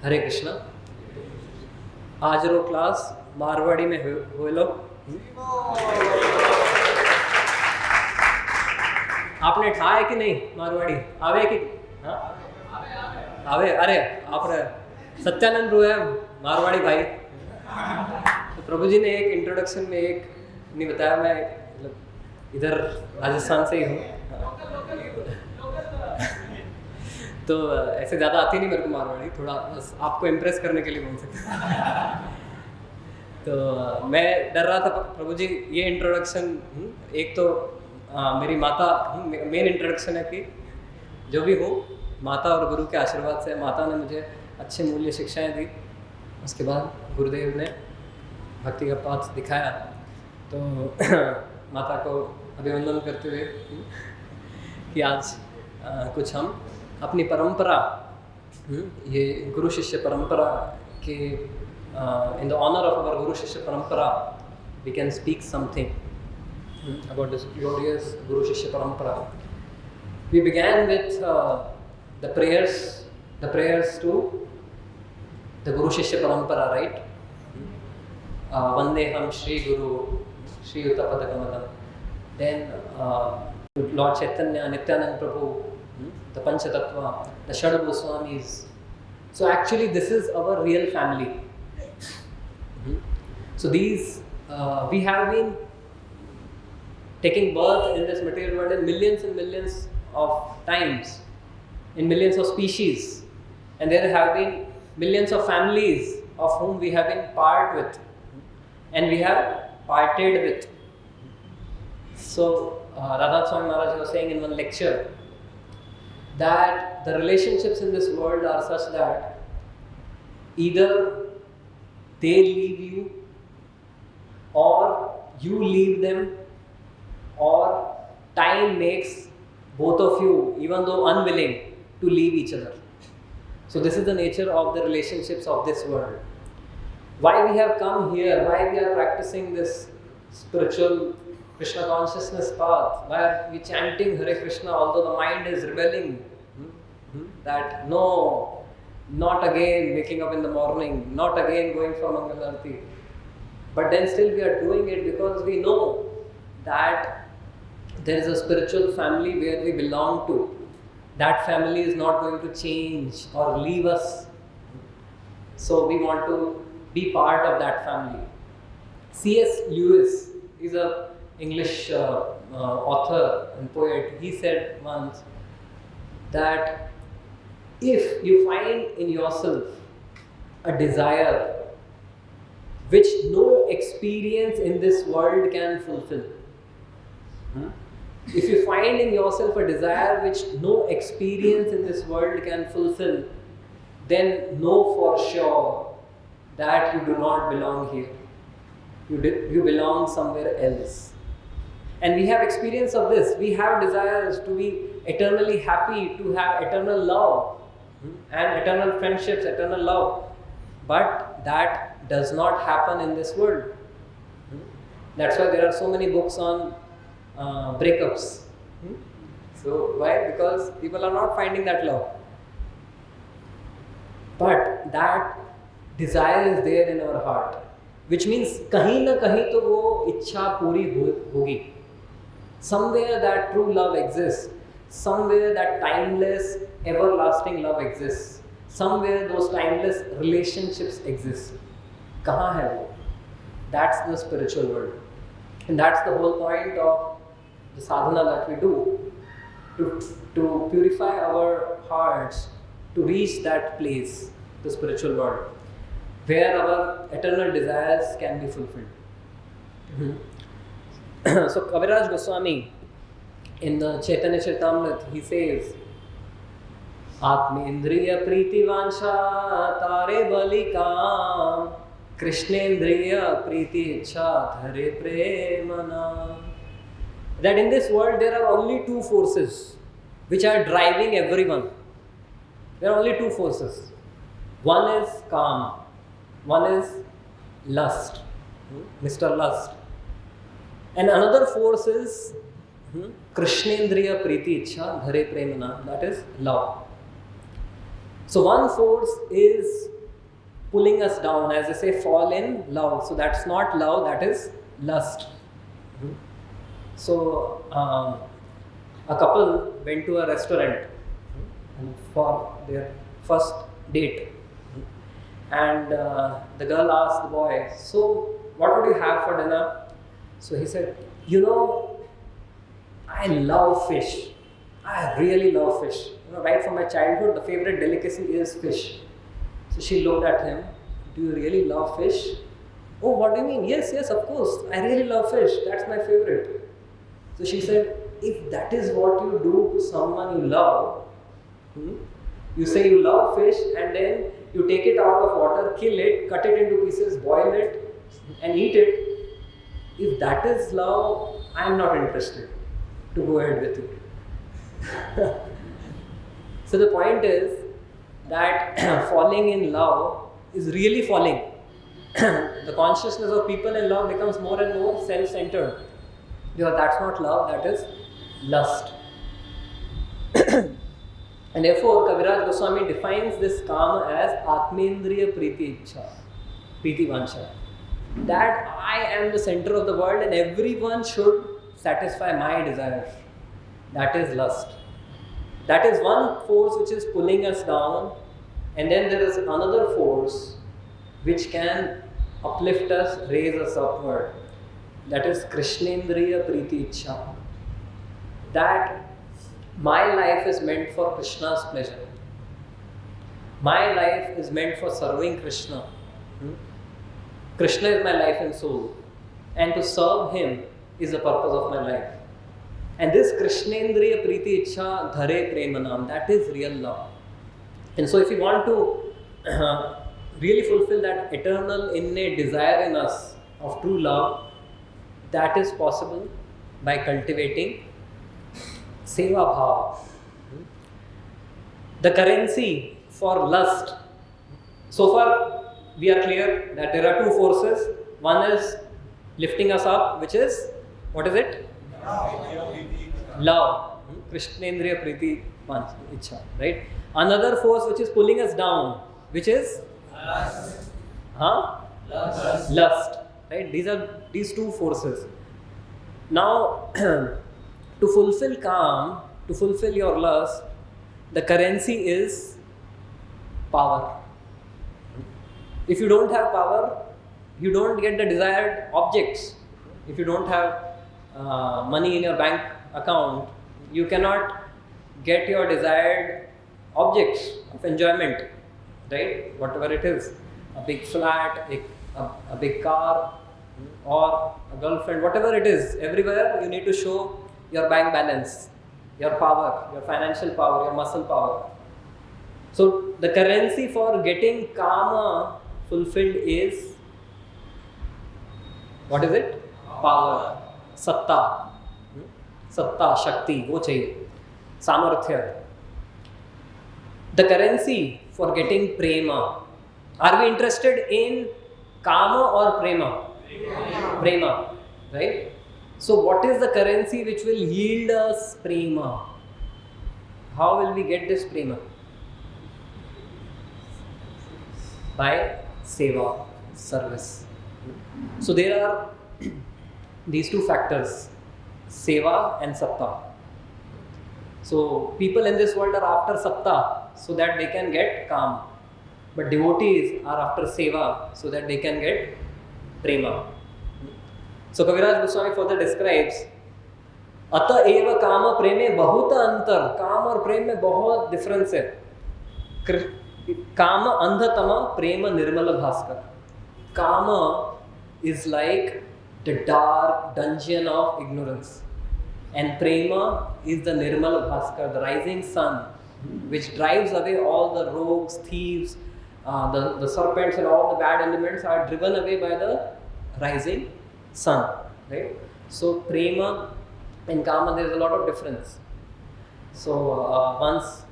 हरे कृष्णा। आज रो क्लास मारवाड़ी में हुए लो। आपने ठाए कि नहीं मारवाड़ी आवे कि हाँ आवे। अरे आप सत्यानंद रो है मारवाड़ी भाई। तो प्रभु जी ने एक इंट्रोडक्शन में एक नहीं बताया, मैं मतलब इधर राजस्थान से ही हूँ तो ऐसे ज़्यादा आती नहीं मेरे को मारवाड़ी, थोड़ा बस आपको इम्प्रेस करने के लिए बोल सकते तो मैं डर रहा था प्रभु जी ये इंट्रोडक्शन एक तो मेरी माता मेन इंट्रोडक्शन है कि जो भी हूँ माता और गुरु के आशीर्वाद से, माता ने मुझे अच्छे मूल्य शिक्षाएं दी, उसके बाद गुरुदेव ने भक्ति का पाथ दिखाया। तो माता को अभिनंदन करते हुए कि आज कुछ हम अपनी परंपरा, ये गुरु शिष्य परंपरा के in the honor of our Guru Shishya Parampara, we can speak something about this glorious Guru Shishya Parampara. We began with the prayers to the Guru Shishya Parampara, right? Vandeham Shri Guru, Shri Yuta Padakamalam. Then Lord Chaitanya, Nityanand Prabhu, the Panchatattva, the Shad Goswamis. So actually this is our real family. So these, we have been taking birth in this material world in millions and millions of times, in millions of species, and there have been millions of families of whom we have been part with, and we have parted with. So Radha Swami Maharaj was saying in one lecture that the relationships in this world are such that either they leave you, or you leave them, or time makes both of you, even though unwilling, to leave each other. So this is the nature of the relationships of this world. Why we have come here, why we are practicing this spiritual Krishna consciousness path, why are we chanting Hare Krishna although the mind is rebelling, that no, not again waking up in the morning, not again going for Mangal Arati. But then still we are doing it because we know that there is a spiritual family where we belong to. That family is not going to change or leave us. So we want to be part of that family. C.S. Lewis is an English author and poet. He said once that if you find in yourself a desire which no experience in this world can fulfill, if you find in yourself a desire which no experience in this world can fulfill, then know for sure that you do not belong here. You belong somewhere else. And we have experience of this. We have desires to be eternally happy, to have eternal love and eternal friendships, eternal love. But that does not happen in this world. That's why there are so many books on breakups. So why? Because people are not finding that love. But that desire is there in our heart, which means kahin na kahin to wo ichha puri hogi. Somewhere that true love exists. Somewhere that timeless, everlasting love exists. Somewhere those timeless relationships exist. Kahan hai wo? That's the spiritual world. And that's the whole point of the sadhana that we do, to purify our hearts, to reach that place, the spiritual world, where our eternal desires can be fulfilled. So Kaviraj Goswami, in the Chaitanya Charitamrita, he says, Atmendriya Priti Vansha Tare Bali Kam Krishnendriya Priti Ichha Dhare Premana. That in this world there are only two forces which are driving everyone. There are only two forces. One is Kam, one is lust, Mr. Lust. And another force is Krishnendriya Priti Ichha Dhare Premana, that is love. So one force is pulling us down, as they say, fall in love. So that's not love, that is lust. So a couple went to a restaurant for their first date, and the girl asked the boy, so what would you have for dinner? So he said, I love fish. I really love fish. Right from my childhood, the favorite delicacy is fish. So she looked at him. Do you really love fish? Oh, what do you mean? Yes, of course. I really love fish. That's my favorite. So she said, if that is what you do to someone you love, you say you love fish and then you take it out of water, kill it, cut it into pieces, boil it and eat it. If that is love, I am not interested to go ahead with you. So the point is that falling in love is really falling. The consciousness of people in love becomes more and more self-centered. Because that's not love, that is lust. And therefore, Kaviraj Goswami defines this kama as Atmendriya Priti Ichha, Priti Vansha. That I am the center of the world and everyone should satisfy my desires. That is lust. That is one force which is pulling us down, and then there is another force which can uplift us, raise us upward. That is Krishnendriya Priti Ichha. That my life is meant for Krishna's pleasure. My life is meant for serving Krishna. Krishna is my life and soul. And to serve him is the purpose of my life. And this Krishnendriya Priti Ichha Dhare Premanam, that is real love. And so if we want to really fulfill that eternal innate desire in us of true love, that is possible by cultivating Seva Bhava. The currency for lust. So far we are clear that there are two forces. One is lifting us up, which is, what is it? Love. Krishnendriya Priti Ichha, right? Another force which is pulling us down, which is? Lust. Lust. Right? These are these two forces. Now, to fulfill calm, to fulfill your lust, the currency is power. If you don't have power, you don't get the desired objects. If you don't have money in your bank account, you cannot get your desired objects of enjoyment, right? Whatever it is, a big flat, a big car, or a girlfriend, whatever it is, everywhere you need to show your bank balance, your power, your financial power, your muscle power. So the currency for getting kama fulfilled is, what is it? Power, satta, shakti, wo chahiye, samarthya. The currency for getting prema. Are we interested in kama or prema? Prema, right? So what is the currency which will yield us prema? How will we get this prema? By seva, service. So there are these two factors, seva and satta. So people in this world are after satta so that they can get calm. But devotees are after seva so that they can get prema. So Kaviraj Goswami further describes, Ata eva kama preme bahuta antar. Kama और प्रेम में बहुत difference है. Kama andhatama, prema nirmala bhaskar. Kama is like the dark dungeon of ignorance. And prema is the nirmala bhaskar, the rising sun, which drives away all the rogues, thieves, the serpents and all the bad elements are driven away by the rising sun, right? So prema and kama, there is a lot of difference. So once,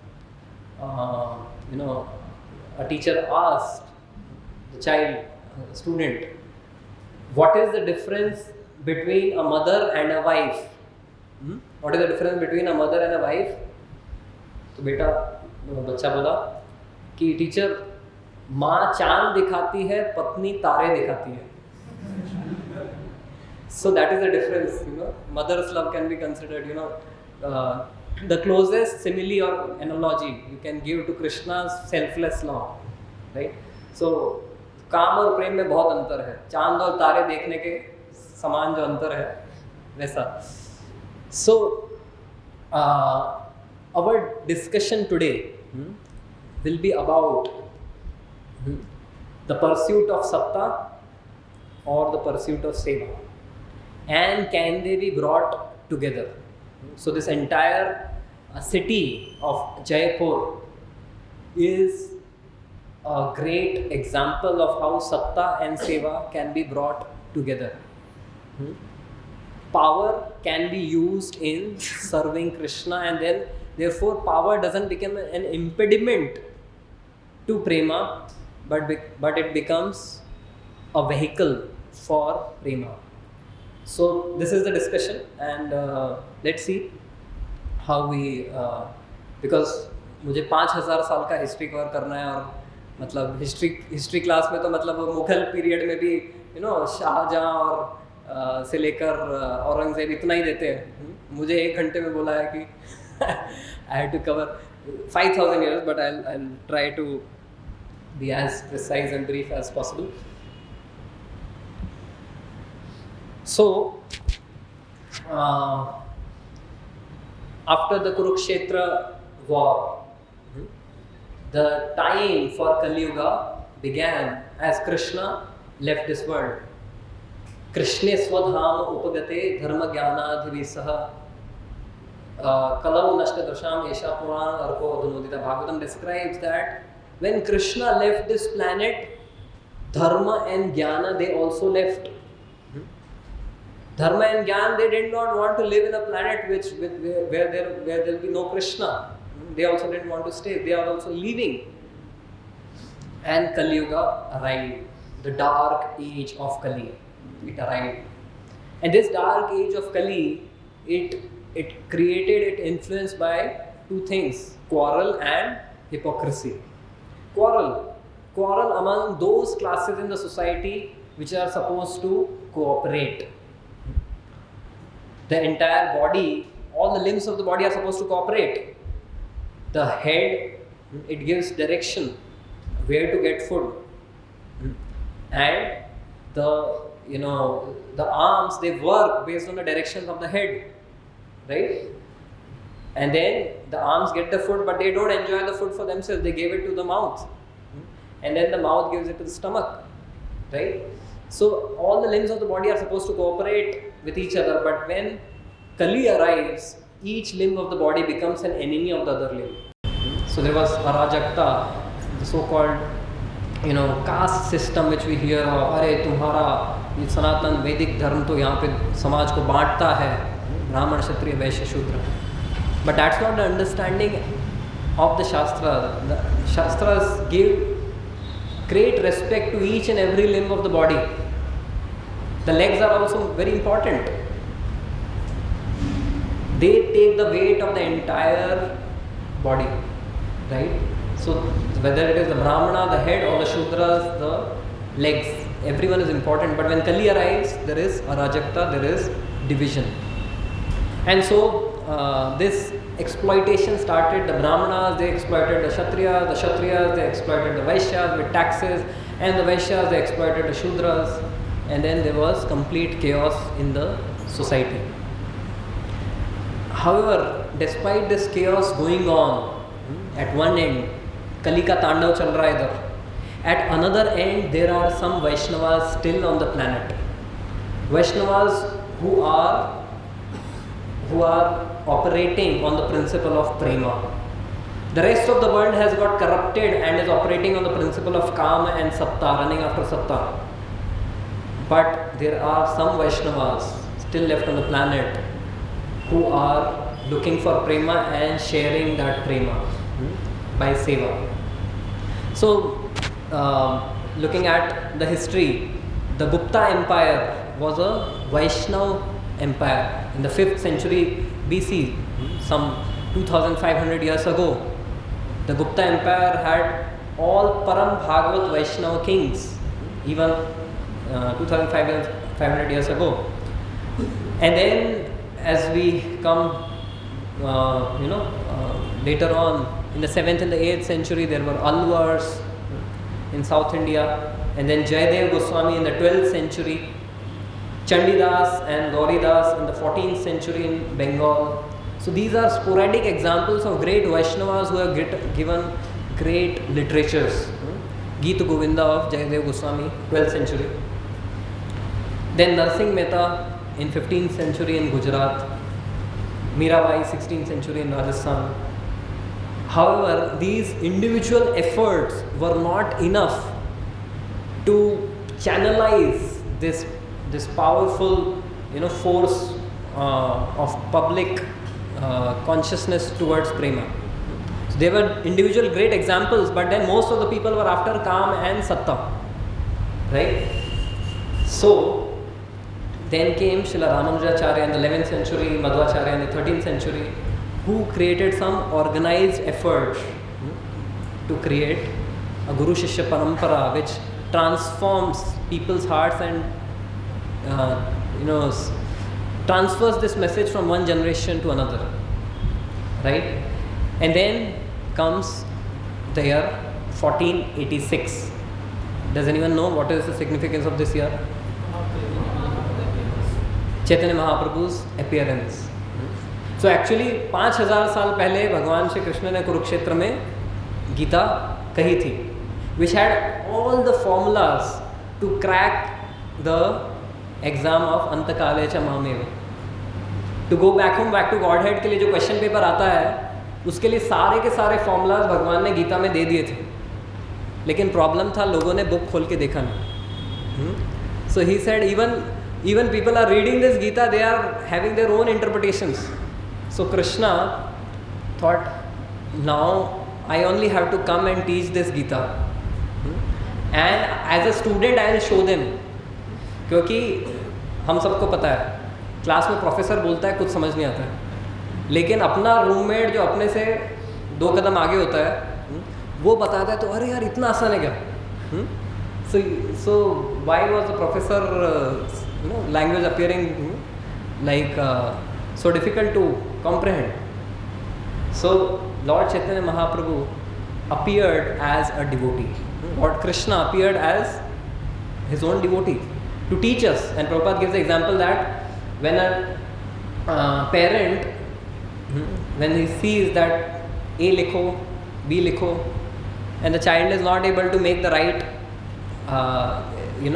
a teacher asked the child, student, what is the difference between a mother and a wife? What is the difference between a mother and a wife? तो बेटा बच्चा बोला कि teacher माँ चांद दिखाती है, पत्नी तारे दिखाती है. So that is the difference, you know. Mother's love can be considered, you know, the closest simile or analogy you can give to Krishna's selfless love, right? So काम और प्रेम में बहुत अंतर है. चांद और तारे देखने के समान जो अंतर है वैसा. So our discussion today will be about the pursuit of satta or the pursuit of seva, and can they be brought together. So this entire city of Jaipur is a great example of how satta and seva can be brought together. Power can be used in serving Krishna, and then therefore power doesn't become an impediment to prema, but it becomes a vehicle for prema. So this is the discussion, and let's see how we because मुझे 5000 साल का history cover करना है, और मतलब history class में तो मतलब मुगल पीरियड में भी यू नो शाहजहाँ और से लेकर औरंगजेब इतना ही देते हैं. मुझे 1 घंटे में बोला है कि I had to cover 5000 years, but I'll try to be as precise and brief as possible. So after the Kurukshetra war, the time for Kali Yuga began as Krishna left this world. Krishne swadham upagate dharma jnanadhivisah kalau nashtadrsham esha puran arko adunodita. Bhagavatam describes that when Krishna left this planet, dharma and jnana, they also left. Dharma and Gyan, they did not want to live in a planet where there will be no Krishna. They also didn't want to stay. They are also leaving. And Kali Yuga arrived. The dark age of Kali. It arrived. And this dark age of Kali, it created, it influenced by 2 things: quarrel and hypocrisy. Quarrel among those classes in the society which are supposed to cooperate. The entire body, all the limbs of the body are supposed to cooperate. The head, it gives direction where to get food, and the arms, they work based on the directions of the head, right? And then the arms get the food, but they don't enjoy the food for themselves. They give it to the mouth, and then the mouth gives it to the stomach, right? So all the limbs of the body are supposed to cooperate with each other, but when Kali arrives, each limb of the body becomes an enemy of the other limb. So there was Arajakta, the so-called caste system which we hear of. अरे तुम्हारा ये सनातन वैदिक धर्म तो यहाँ पे समाज को बांटता है, ब्राह्मण क्षत्रिय वैश्य शूद्र. But that's not the understanding of the Shastra. The Shastras give great respect to each and every limb of the body. The legs are also very important. They take the weight of the entire body, right? So whether it is the Brahmana, the head, or the Shudras, the legs, everyone is important. But when Kali arrives, there is Arajakta, there is division. And so this exploitation started. The Brahmanas, they exploited the Kshatriyas, they exploited the Vaishyas with taxes, and the Vaishyas, they exploited the Shudras, and then there was complete chaos in the society. However, despite this chaos going on, at one end, Kali ka तांडव चल रहा है इधर. At another end, there are some Vaishnavas still on the planet. Vaishnavas who are operating on the principle of prema. The rest of the world has got corrupted and is operating on the principle of kama and satta, running after satta. But there are some Vaishnavas still left on the planet who are looking for prema and sharing that prema by seva. So, looking at the history, the Gupta Empire was a Vaishnav empire. In the 5th century BC, some 2500 years ago, the Gupta Empire had all Param Bhagavat Vaishnava kings, even 2500 years ago. And then as we come, later on, in the 7th and the 8th century, there were Alwars in South India, and then Jayadev Goswami in the 12th century, Chandidas and Gauridas in the 14th century in Bengal. So these are sporadic examples of great Vaishnavas who have given great literatures. Geet Govinda of Jayadev Goswami, 12th century. Then Narsingh Mehta in 15th century in Gujarat. Mirabai, 16th century in Rajasthan. However, these individual efforts were not enough to channelize this powerful, force of public consciousness towards prema. So they were individual great examples, but then most of the people were after Kam and Satta, right? So then came Srila Ramanujacharya in the 11th century, Madhvacharya in the 13th century, who created some organized effort to create a Guru Shishya Parampara which transforms people's hearts and transfers this message from one generation to another, right? And then comes the year 1486. Does anyone know what is the significance of this year? Chaitanya Mahaprabhu's appearance. So actually 5000 साल पहले भगवान श्री कृष्ण ने कुरुक्षेत्र में गीता कही थी, which had all the formulas to crack the exam of अंतकाले च मामेव. To go back to Godhead के लिए जो क्वेश्चन पेपर आता है, उसके लिए सारे के सारे फॉर्मूलाज भगवान ने गीता में दे दिए थे, लेकिन प्रॉब्लम था लोगों ने बुक खोल के देखा नहीं. So he said even people are reading this Gita, they are having their own interpretations. So Krishna thought, now I only have to come and teach this Gita, and as a student I will show them. क्योंकि हम सबको पता है class में professor बोलता है कुछ समझ नहीं आता है, लेकिन अपना रूममेट जो अपने से 2 कदम आगे होता है वो बताता है तो अरे यार इतना आसान है क्या. So why was the professor language appearing like so difficult to comprehend? So Lord Chaitanya Mahaprabhu appeared as a devotee. Lord Krishna appeared as his own devotee to teach us. And Prabhupada gives the example that when a parent, when he sees that A likho, B likho, and the child is not able to make the right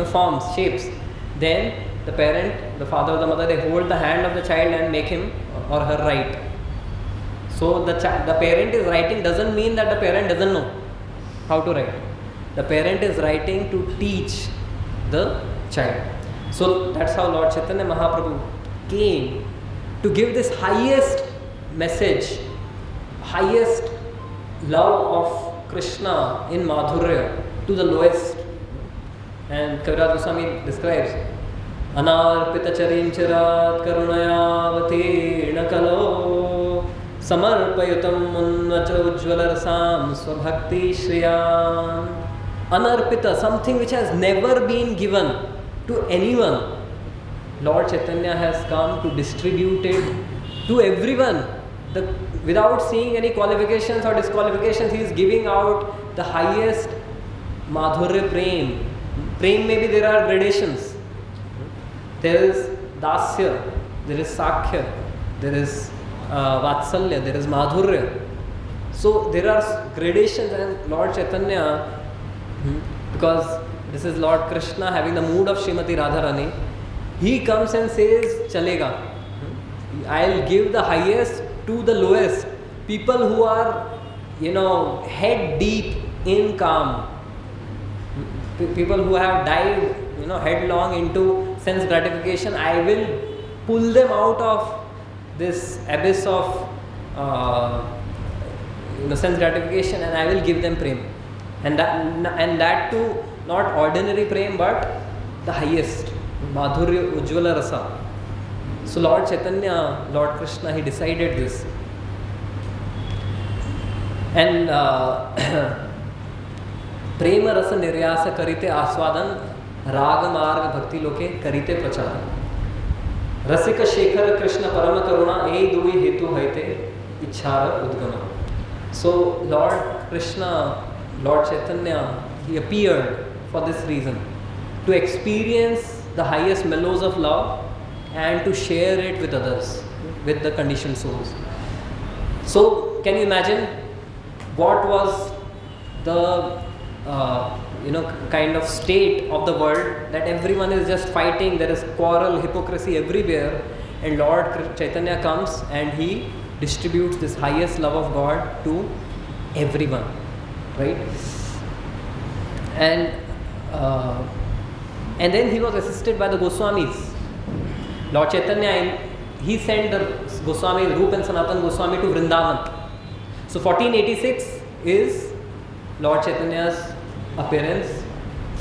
forms, shapes, then the parent, the father or the mother, they hold the hand of the child and make him or her write. So the parent is writing doesn't mean that the parent doesn't know how to write. The parent is writing to teach the child. So that's how Lord Chaitanya Mahaprabhu came to give this highest message, highest love of Krishna in Madhurya to the lowest. And Kaviraj Goswami describes Anarpita charincharat karunayavatirna kalo samarpayutam unnvacha ujjvalarasam swabhakti shriyam. Anarpita, something which has never been given to anyone. Lord Chaitanya has come to distribute it to everyone. Without seeing any qualifications or disqualifications, he is giving out the highest Madhurya Prem. Prem, maybe there are gradations. There is Dasya, there is Sakhya, there is Vatsalya, there is Madhurya. So there are gradations, and Lord Chaitanya, because this is Lord Krishna having the mood of Srimati Radharani, he comes and says, Chalega, I'll give the highest to the lowest. People who are, head deep in Kam. People who have dived, headlong into sense gratification, I will pull them out of this abyss of, sense gratification, and I will give them prem. And that too, not ordinary prem, but the highest, Madhurya Ujjvala Rasa. So Lord Chaitanya, Lord Krishna, he decided this. And प्रेम रस निर्यास करिते आस्वादन, राग मार्ग भक्ति लोके करिते प्रचार। रसिक शेखर कृष्ण परम करुणा, ए दुई हेतु हईते इच्छार उद्गम। So Lord Krishna, Lord Chaitanya, he appeared for this reason, to experience the highest mellows of love and to share it with others, with the conditioned souls. So can you imagine what was the kind of state of the world, that everyone is just fighting, there is quarrel, hypocrisy everywhere, and Lord Chaitanya comes and he distributes this highest love of God to everyone, right? And then he was assisted by the Goswamis. Lord Chaitanya, he sent the Goswamis, Rup and Sanatan Goswami, to Vrindavan. So 1486 is Lord Chaitanya's appearance.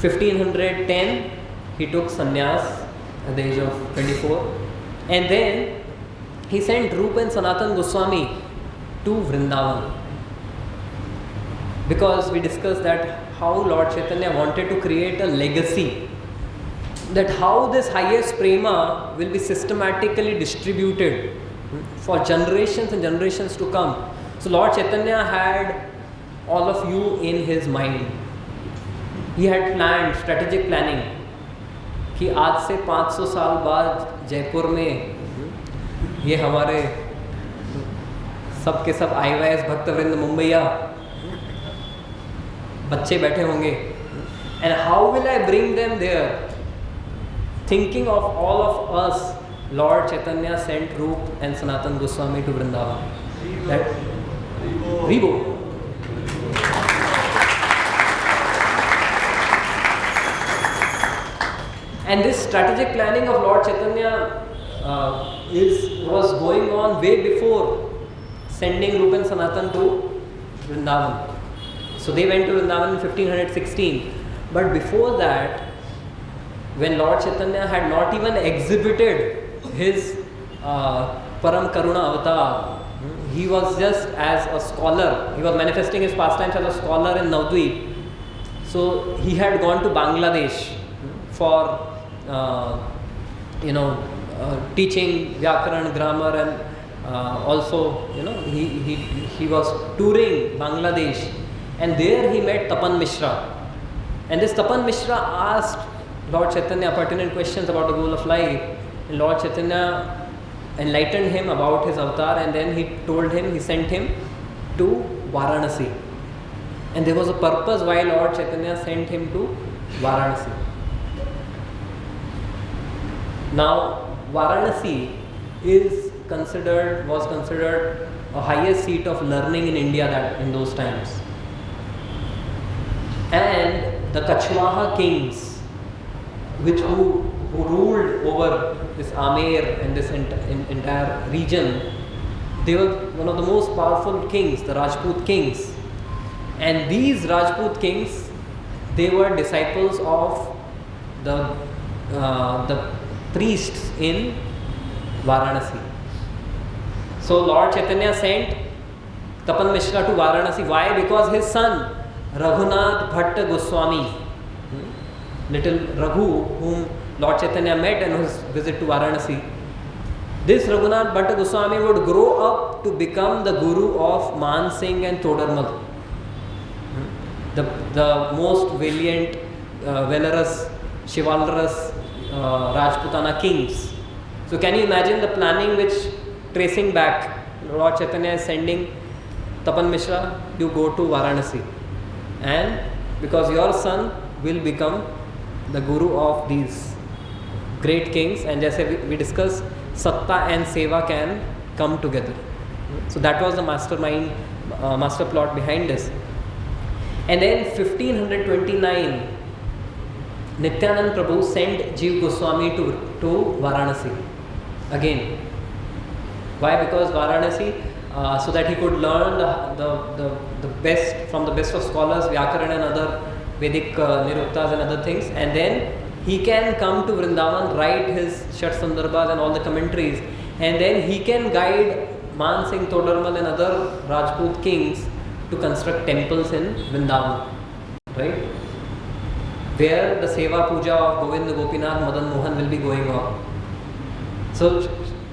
1510 he took sannyas at the age of 24, and then he sent Rup and Sanatan Goswami to Vrindavan, because we discussed that how Lord Chaitanya wanted to create a legacy, that how this highest prema will be systematically distributed for generations and generations to come. So Lord Chaitanya had all of you in his mind. He had planned, strategic planning, कि आज से 500 साल बाद जयपुर में ये हमारे सब के सब IYS भक्तवृंद मुंबईया बच्चे बैठे होंगे, and how will I bring them there? Thinking of all of us, Lord Chaitanya sent Rup and Sanatan Goswami to Vrindavan. That Vivo. And this strategic planning of Lord Chaitanya was going on way before sending Rup and Sanatan to Vrindavan. So they went to Vrindavan in 1516. But before that, when Lord Chaitanya had not even exhibited his Param Karuna avatar, he was just as a scholar. He was manifesting his pastimes as a scholar in Navadvip. So he had gone to Bangladesh for teaching Vyakaran, grammar, and also he was touring Bangladesh, and there he met Tapan Mishra, and this Tapan Mishra asked Lord Chaitanya pertinent questions about the goal of life, and Lord Chaitanya enlightened him about his avatar, and then he sent him to Varanasi, and there was a purpose why Lord Chaitanya sent him to Varanasi. Now Varanasi was considered a highest seat of learning in India in those times, and the Kachwaha kings, who ruled over this Amer and this entire region, they were one of the most powerful kings, the Rajput kings. And these Rajput kings, they were disciples of the priests in Varanasi. So Lord Chaitanya sent Tapan Mishra to Varanasi. Why? Because his son Raghunath Bhatta Goswami, little Raghu, whom Lord Chaitanya met on his visit to Varanasi, this Raghunath Bhatta Goswami would grow up to become the guru of Man Singh and Todarmal, the most valiant, valorous, chivalrous Rajputana kings. So can you imagine the planning which, tracing back, Lord Chaitanya is sending Tapan Mishra, you go to Varanasi, and because your son will become the guru of these great kings, and jaise we discussed, Satta and Seva can come together. So that was the mastermind, master plot behind this. And then 1529, Nityanand Prabhu sent Jeev Goswami to Varanasi again. Why? Because Varanasi, so that he could learn the best from the best of scholars, Vyakaran and other Vedic Niruktas and other things, and then he can come to Vrindavan, write his Shat Sandarbhas and all the commentaries, and then he can guide Man Singh, Todarmal and other Rajput kings to construct temples in Vrindavan. right? Where the Seva Puja of Govind, Gopinath, Madan Mohan will be going on. So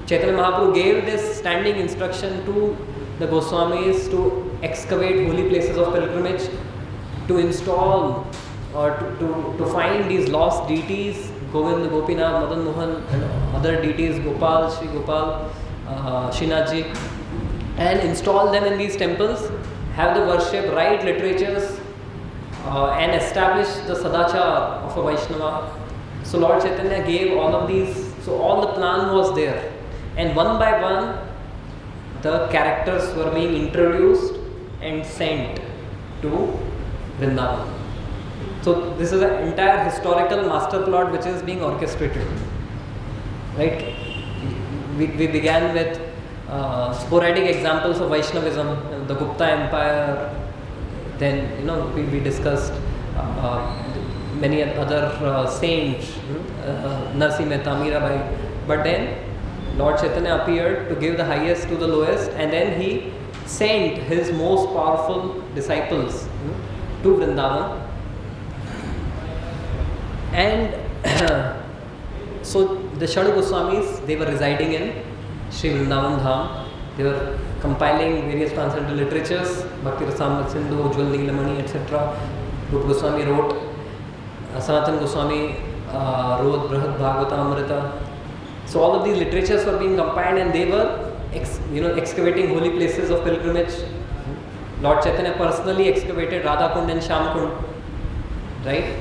Chaitanya Mahaprabhu gave this standing instruction to the Goswamis to excavate holy places of pilgrimage, to install or to find these lost deities, Govind, Gopinath, Madan Mohan and other deities, Gopal, Sri Gopal, Srinathji, and install them in these temples, have the worship, write literatures, and establish the Sadachar of a Vaishnava. So Lord Chaitanya gave all of these, so all the plan was there. And one by one, the characters were being introduced and sent to Vrindavan. So this is an entire historical master plot which is being orchestrated. Right? We began with sporadic examples of Vaishnavism, the Gupta Empire. Then we discussed many other saints, Narsi Mehta, Mirabai. But then Lord Chaitanya appeared to give the highest to the lowest, and then he sent his most powerful disciples to Vrindavan. And so the Shadu Goswamis, they were residing in Sri Vrindavan Dham. They were compiling various transcendental literatures, Bhakti Rasamrita Sindhu, Ujjwal Neelamani, etc. Rupa Goswami wrote, Sanatana Goswami wrote Brihad Bhagavatamrita. So all of these literatures were being compiled, and they were excavating holy places of pilgrimage. Lord Chaitanya personally excavated Radha Kund and Shyam Kund, right?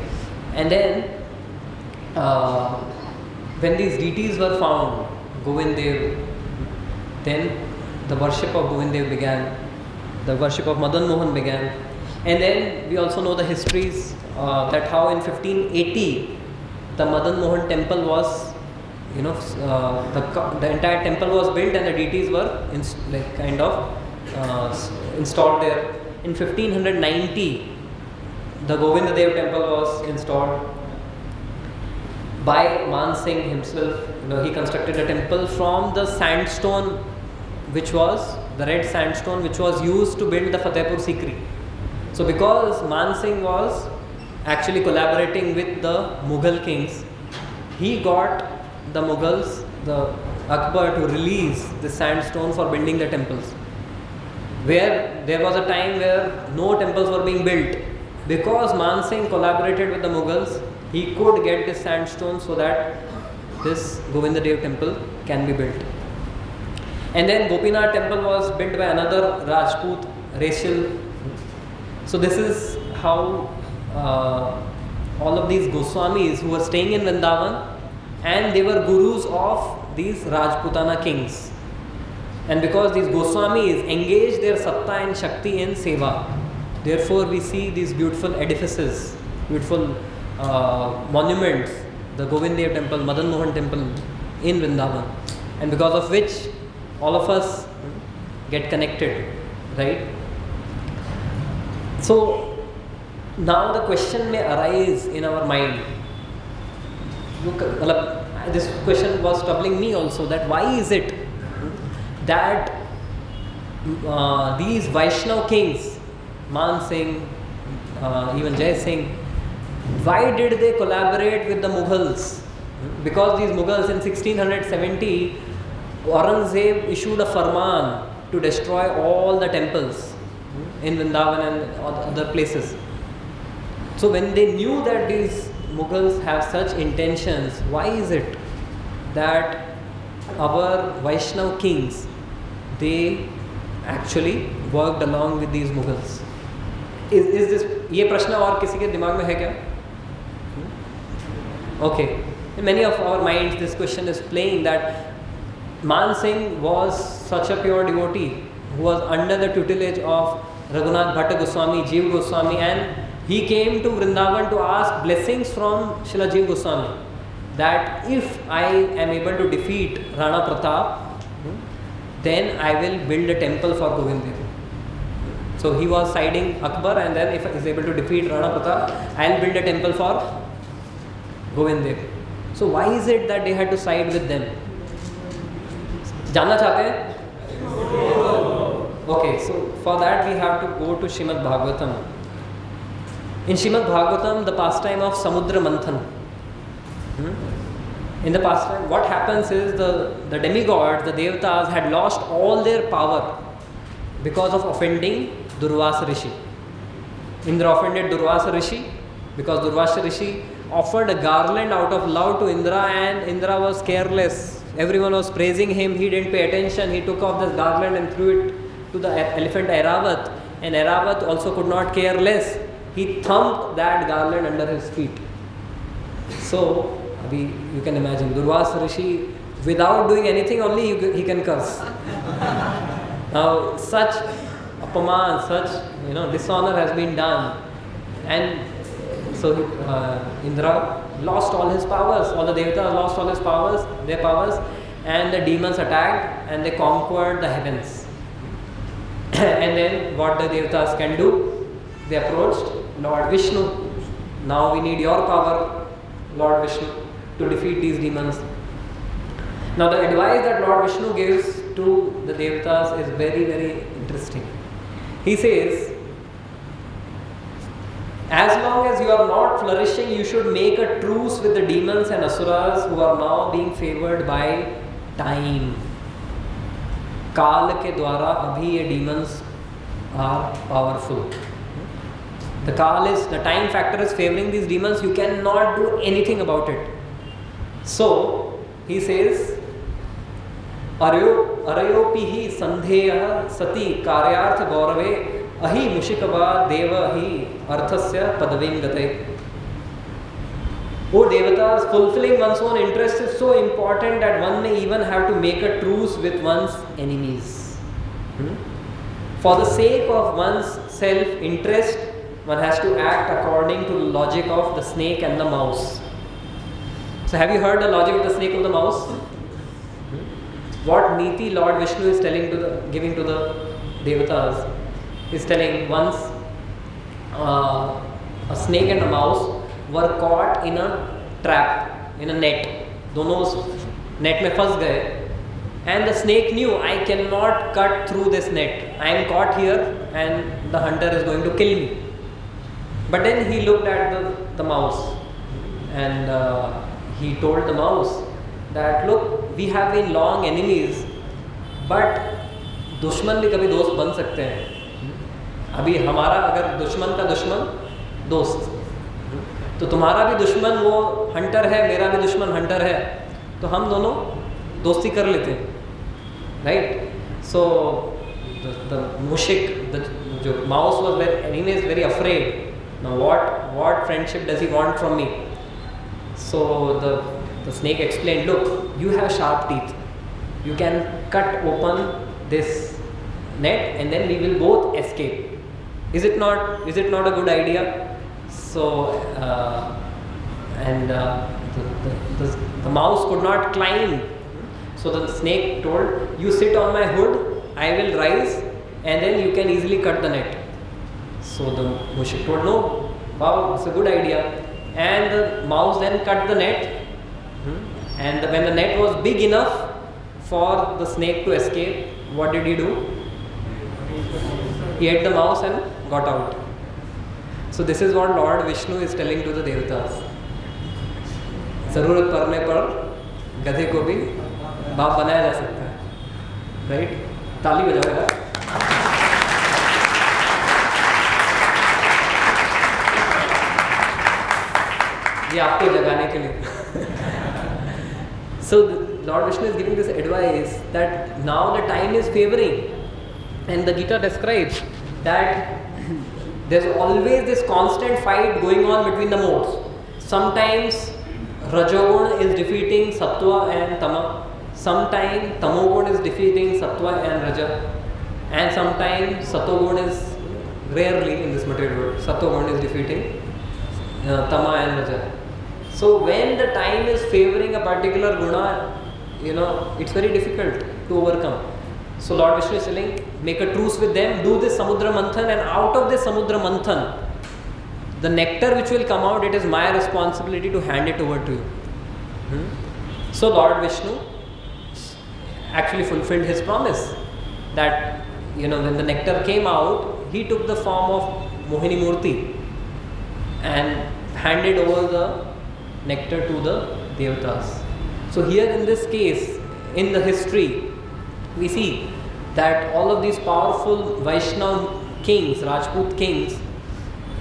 And then when these deities were found, Govind Dev, then the worship of Govind Dev began, the worship of Madan Mohan began. And then we also know the histories that how in 1580 the Madan Mohan temple was, the entire temple was built and the deities were installed there. In 1590 the Govinda Dev temple was installed by Man Singh himself. He constructed a temple from the sandstone, which was the red sandstone which was used to build the Fatehpur Sikri. So because Man Singh was actually collaborating with the Mughal kings, he got the Mughals, the Akbar, to release the sandstone for building the temples. Where there was a time where no temples were being built. Because Man Singh collaborated with the Mughals, he could get this sandstone so that this Govinda Dev temple can be built. And then Gopinath temple was built by another Rajput, Reshil. So this is how all of these Goswamis who were staying in Vrindavan, and they were gurus of these Rajputana kings. And because these Goswamis engaged their satta and shakti in seva, therefore we see these beautiful edifices, beautiful monuments, the Govind Dev temple, Madan Mohan temple in Vrindavan, and because of which all of us get connected, right? So now the question may arise in our mind. This question was troubling me also, that why is it that these Vaishnav kings, Man Singh, even Jai Singh, why did they collaborate with the Mughals? Because these Mughals in 1670, Aurangzeb issued a farman to destroy all the temples in Vrindavan and other places. So when they knew that these Mughals have such intentions, why is it that our Vaishnav kings, they actually worked along with these Mughals? Is this, ये प्रश्न और किसी के दिमाग में है क्या? Okay, in many of our minds this question is playing, that Man Singh was such a pure devotee who was under the tutelage of Raghunath Bhatta Goswami, Jeev Goswami, and he came to Vrindavan to ask blessings from Srila Jeev Goswami, that if I am able to defeat Rana Pratap, then I will build a temple for Govind Dev. So he was siding Akbar, and then if he is able to defeat Rana Pratap, I will build a temple for Govind Dev. So why is it that they had to side with them? जानना चाहते हैं? Okay, so for that we have to go to Srimad Bhagavatam. In Srimad Bhagavatam, the pastime of Samudra Manthan. In the pastime, what happens is the demigods, the devatas, had lost all their power because of offending Durvasa Rishi. Indra offended Durvasa Rishi because Durvasa Rishi offered a garland out of love to Indra, and Indra was careless. Everyone was praising him, he didn't pay attention, he took off this garland and threw it to the elephant Airavat, and Airavat also could not care less. He thumped that garland under his feet. So, you can imagine, Durvasa Rishi, without doing anything, only he can curse. Now, such apaman, such dishonor has been done, and so Indra lost all his powers. All the devatas lost all their powers, and the demons attacked and they conquered the heavens. And then what the devatas can do? They approached Lord Vishnu. Now we need your power, Lord Vishnu, to defeat these demons. Now the advice that Lord Vishnu gives to the devatas is very, very interesting. He says, as long as you are not flourishing, you should make a truce with the demons and asuras who are now being favored by time. Kal ke dwara abhi ye demons are powerful. The time factor is favoring these demons. You cannot do anything about it. So he says, Arayopihi sandheya sati karyartha gaurave ahi mushikava deva hi arthasya padavim gate. Oh devatas, fulfilling one's own interest is so important that one may even have to make a truce with one's enemies. For the sake of one's self-interest, one has to act according to the logic of the snake and the mouse. So have you heard the logic of the snake and the mouse? What Niti Lord Vishnu is giving to the devatas is telling, once a snake and a mouse were caught in a trap, in a net. दोनों उस net में फंस गए. And the snake knew, I cannot cut through this net. I am caught here and the hunter is going to kill me. But then he looked at the mouse and he told the mouse that, look, we have been long enemies, but दुश्मन भी कभी दोस्त बन सकते हैं. अभी हमारा अगर दुश्मन का दुश्मन दोस्त, तो तुम्हारा भी दुश्मन वो हंटर है, मेरा भी दुश्मन हंटर है, तो हम दोनों दोस्ती कर लेते हैं, राइट? सो द मुशिक, जो mouse was anyways very afraid. Now what friendship does he want from me? So the snake explained, look, you have sharp teeth, you can cut open this net and then we will both escape. Is it not a good idea? So the mouse could not climb. So the snake told, you sit on my hood, I will rise and then you can easily cut the net. So the mushik told, no, wow, it's a good idea. And the mouse then cut the net. And when the net was big enough for the snake to escape, what did he do? He ate the mouse and got out. So this is what Lord Vishnu is telling to the devatas. जरूरत पड़ने पर गधे को भी बाप बनाया जा सकता है, राइट? ताली बजाओ यार. ये आपको जगाने के लिए. So Lord Vishnu is giving this advice that now the time is favoring, and the Gita describes that there's always this constant fight going on between the modes. Sometimes Rajogun is defeating Sattva and Tama, sometimes Tamogun is defeating Sattva and Raja, and sometimes Satogun is, rarely in this material world, Satogun is defeating Tama and Raja. So when the time is favoring a particular guna, it's very difficult to overcome. So Lord Vishnu is telling, make a truce with them, do this Samudra Manthan, and out of this Samudra Manthan, the nectar which will come out, it is my responsibility to hand it over to you. So Lord Vishnu actually fulfilled his promise that, when the nectar came out, he took the form of Mohini Murti. and handed over the nectar to the devatas. So here in this case, in the history, we see that all of these powerful Vaishnav kings, Rajput kings,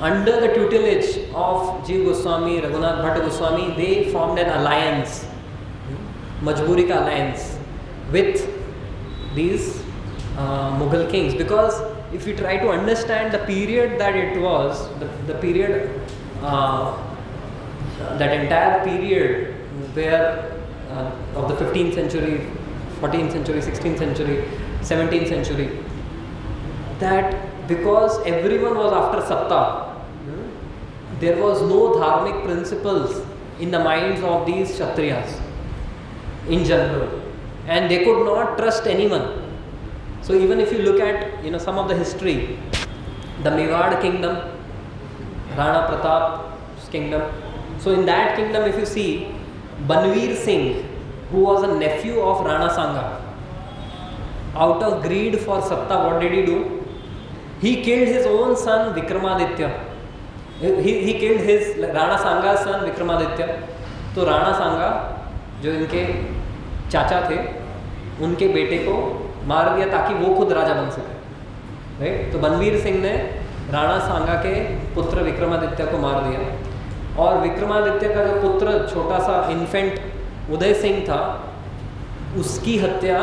under the tutelage of Jiva Goswami, Raghunath Bhatta Goswami, they formed an alliance, Majburi ka alliance, with these Mughal kings. Because if you try to understand the period that it was, the period, that entire period where of the 15th century, 14th century, 16th century, 17th century, that because everyone was after Satta, there was no dharmic principles in the minds of these Kshatriyas in general, and they could not trust anyone. So even if you look at some of the history, the Mewad kingdom, Rana Pratap's kingdom. So in that kingdom, if you see, Banvir Singh, who was a nephew of Rana Sanga, out of greed for Satta, what did he do? He killed his own son Vikramaditya. He killed his Rana Sanga's son Vikramaditya. तो राणा सांगा जो इनके चाचा थे, उनके बेटे को मार दिया ताकि वो खुद राजा बन सके, राइट. तो बनवीर सिंह ने राणा सांगा के पुत्र विक्रमादित्य को मार दिया, और विक्रमादित्य का जो पुत्र छोटा सा इन्फेंट उदय सिंह था, उसकी हत्या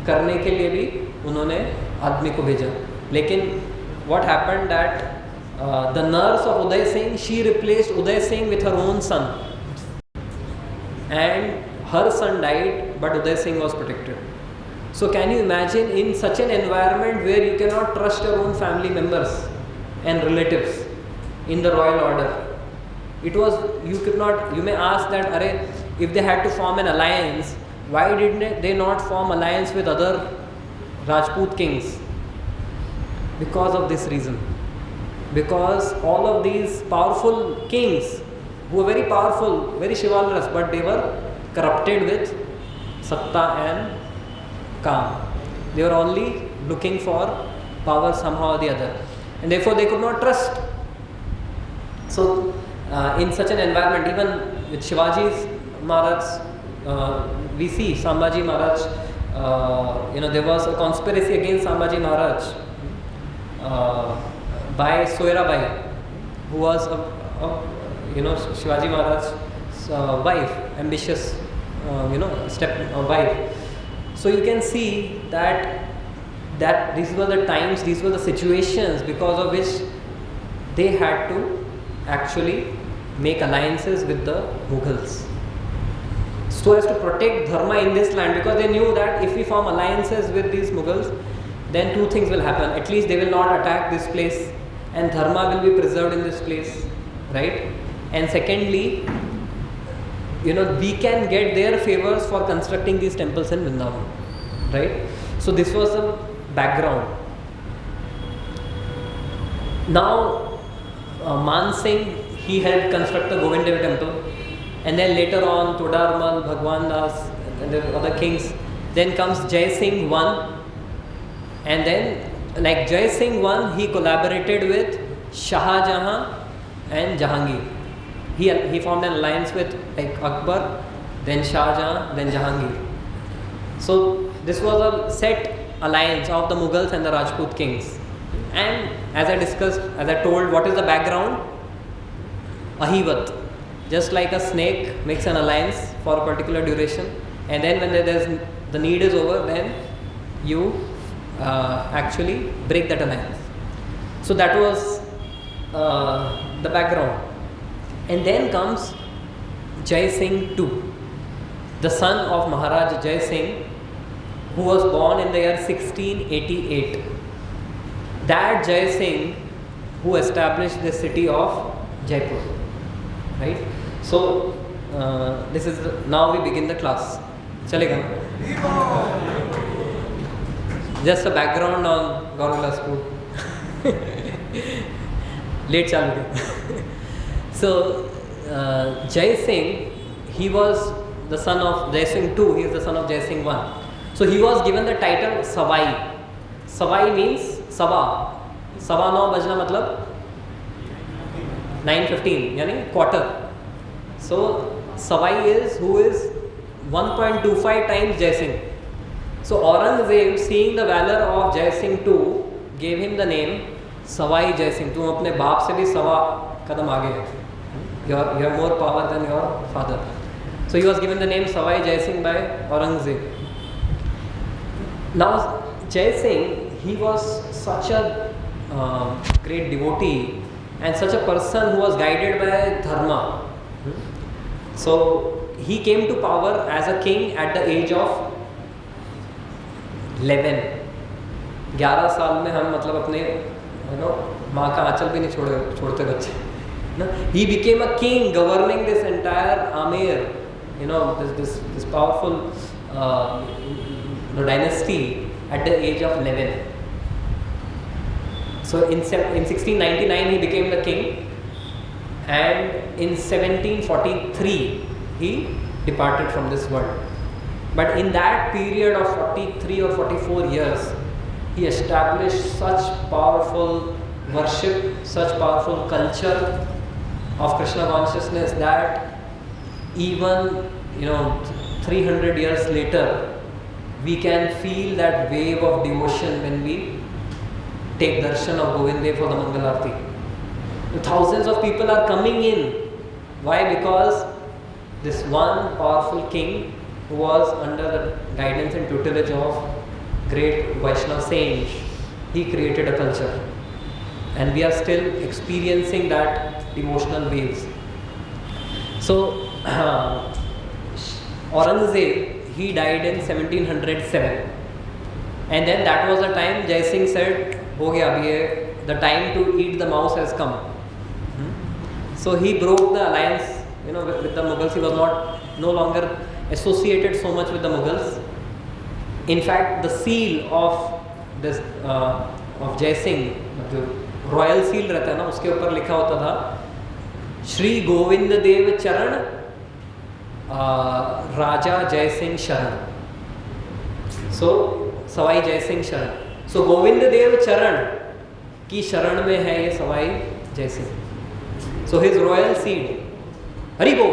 करने के लिए भी उन्होंने आदमी को भेजा. लेकिन what happened that the nurse of Uday Singh, she replaced Uday Singh with her own son, and her son died, but Uday Singh was protected. So can you imagine, in such an environment where you cannot trust your own family members and relatives in the royal order, it was, you may ask that, if they had to form an alliance, why did they not form alliance with other Rajput kings? Because of this reason. Because all of these powerful kings, who were very powerful, very chivalrous, but they were corrupted with Satta and Kam. They were only looking for power somehow or the other, and therefore they could not trust. So in such an environment, even with Shivaji's Maharaj, we see Sambhaji Maharaj, there was a conspiracy against Sambhaji Maharaj by Soirabai, who was Shivaji Maharaj's wife, ambitious, wife. So you can see that these were the times, these were the situations because of which they had to actually make alliances with the Mughals, so as to protect dharma in this land, because they knew that if we form alliances with these Mughals, then two things will happen. At least they will not attack this place, and dharma will be preserved in this place, right? And secondly, we can get their favors for constructing these temples in Vrindavan, right? So this was the background. Now Man Singh, he helped construct the Govind Dev temple, and then later on Todarmal, Bhagwan Das, and the other kings. Then comes Jai Singh I, and then like Jai Singh I, he collaborated with Shah Jahan and Jahangir. He formed an alliance with like Akbar, then Shah Jahan, then Jahangir. So this was a set alliance of the Mughals and the Rajput kings. And as I discussed, as I told, what is the background? Ahivat. Just like a snake makes an alliance for a particular duration, and then when the need is over, then you actually break that alliance. So that was the background. And then comes Jai Singh II, the son of Maharaj Jai Singh, who was born in the year 1688. That Jai Singh who established the city of Jaipur, right? So this is now we begin the class. Chalega? Just a background on Gaurula School. Late chalu. So Jai Singh, he was the son of Jai Singh II. He is the son of Jai Singh I. So he was given the title Savai. Savai means Sava. Sava no bajna matlab 9:15 यानी quarter. So Savai is who is 1.25 times Jai Singh. So Aurangzeb, seeing the valor of Jai Singh too, gave him the name Savai Jai Singh. तुम अपने बाप से भी सवा कदम आगे है. You have more power than your father. So he was given the name Savai Jai Singh by Aurangzeb. Now Jai Singh, he was such a great devotee and such a person who was guided by dharma. So he came to power as a king at the age of 11. 11 साल में हम मतलब अपने माँ का आंचल भी नहीं छोड़ते बच्चे. He became a king governing this entire Amer, this powerful dynasty at the age of 11. So in 1699 he became the king, and in 1743 he departed from this world. But in that period of 43 or 44 years, he established such powerful worship, such powerful culture of Krishna consciousness that even 300 years later we can feel that wave of devotion when we take darshan of Govind Dev for the Mangal Aarti. Thousands of people are coming in. Why? Because this one powerful king who was under the guidance and tutelage of great Vaishnava saints, he created a culture, and we are still experiencing that devotional waves. So Aurangzeb, he died in 1707, and then that was the time Jai Singh said, "हो गया अभी ये, the time to eat the mouse has come." So he broke the alliance, with the Mughals. He was no longer associated so much with the Mughals. In fact, the seal of this of Jai Singh, जो royal seal रहता है ना, उसके ऊपर लिखा होता था श्री गोविंद देव चरण राजा जय सिंह शरण. सो सवाई जय सिंह शरण. सो गोविंद देव चरण की शरण में है ये Sawai Jai Singh. So his royal seed. Hari बोल.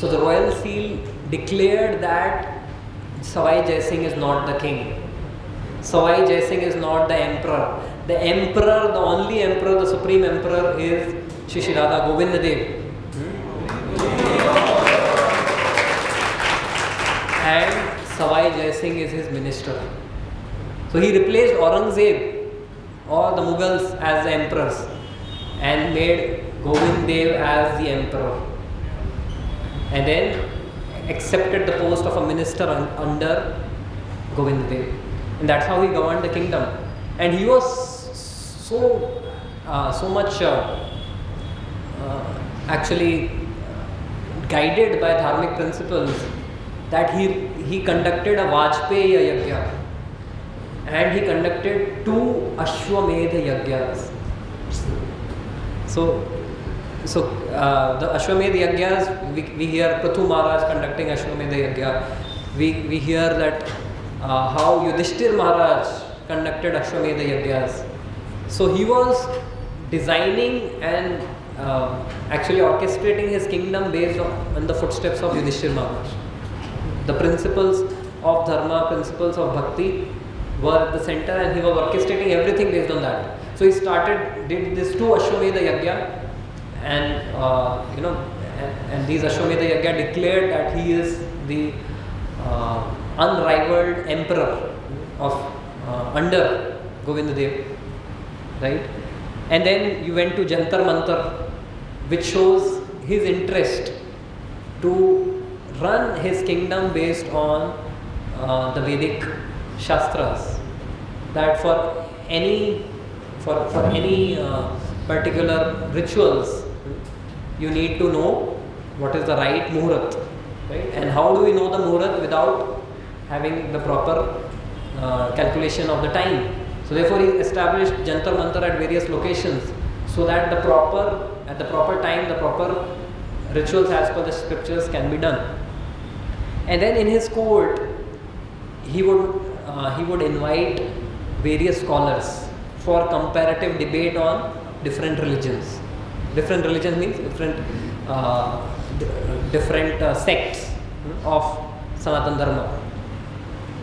So the royal seal declared that Savai Jai Singh is not the king. Savai Jai Singh is not the emperor. The emperor, the only emperor, the supreme emperor is Shri Radha Govind Dev. And Savai Jai Singh is his minister. So he replaced Aurangzeb or the Mughals as the emperors and made Govind Dev as the emperor. And then accepted the post of a minister under Govind Dev. And that's how he governed the kingdom. And he was so much actually guided by dharmic principles that he conducted a Vajpayee Yajna, and he conducted 2 Ashwamedha Yajnas. So the Ashwamedha Yajnas, we hear Prithu Maharaj conducting Ashwamedha Yajna. We hear that how Yudhishthir Maharaj conducted Ashwamedha Yajnas. So he was designing and actually orchestrating his kingdom based on the footsteps of Yudhishthir Maharaj. The principles of dharma, principles of bhakti were at the center, and he was orchestrating everything based on that. So he did this 2 Ashwamedha Yajna. And and these Ashwamedha Yajna declared that he is the unrivaled emperor of under Govind Dev, right? And then you went to Jantar Mantar, which shows his interest to run his kingdom based on the Vedic Shastras. That for any particular rituals, you need to know what is the right muhurat, right? And how do we know the muhurat without having the proper calculation of the time? So therefore he established Jantar Mantar at various locations so that at the proper time, the proper rituals as per the scriptures can be done. And then in his court, he would invite various scholars for comparative debate on different religions. Different religions means different sects of Sanatana Dharma.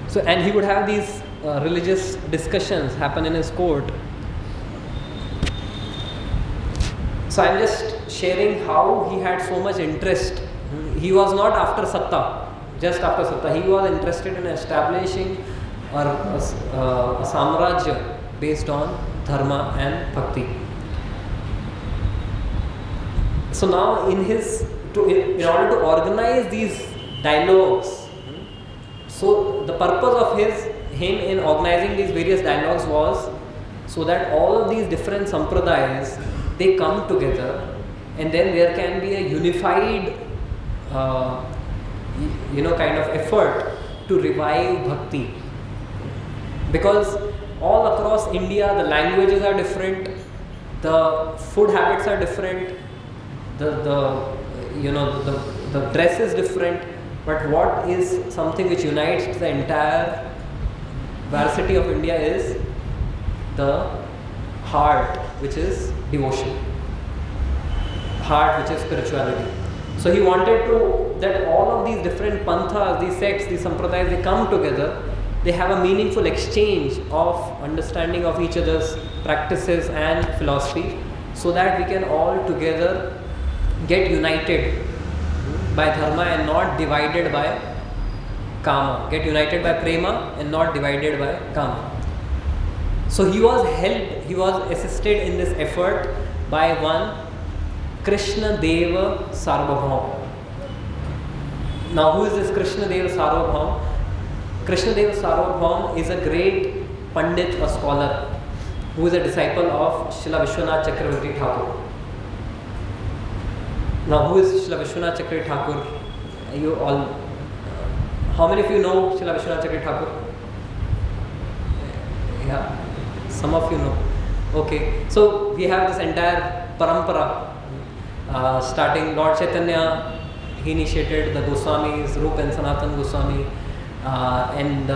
So, and he would have these religious discussions happen in his court. So I am just sharing how he had so much interest. He was not after Satta, just after Satta. He was interested in establishing a samrajya based on Dharma and Bhakti. So now in order to organize these dialogues, so the purpose of him in organizing these various dialogues was so that all of these different sampradayas, they come together and then there can be a unified kind of effort to revive bhakti. Because all across India the languages are different, the food habits are different, the dress is different, but what is something which unites the entire diversity of India is the heart, which is devotion, heart, which is spirituality. So he wanted that all of these different panthas, these sects, these sampradayas, they come together, they have a meaningful exchange of understanding of each other's practices and philosophy, so that we can all together get united by dharma and not divided by kama, get united by prema and not divided by kama. So he was assisted in this effort by one Krishna Deva Sarvabhaum. Now who is this Krishna Deva Sarvabhaum? Krishna Deva Sarvabhaum is a great Pandit, a scholar, who is a disciple of Srila Vishwanath Chakravarti Thakur. Now who is Srila Vishwanath Chakravarti Thakur? You all, how many of you know Srila Vishwanath Chakravarti Thakur? Yeah, some of you know. Okay, so we have this entire parampara. Starting Lord Chaitanya, he initiated the Goswamis, Rup and Sanatan Goswami, and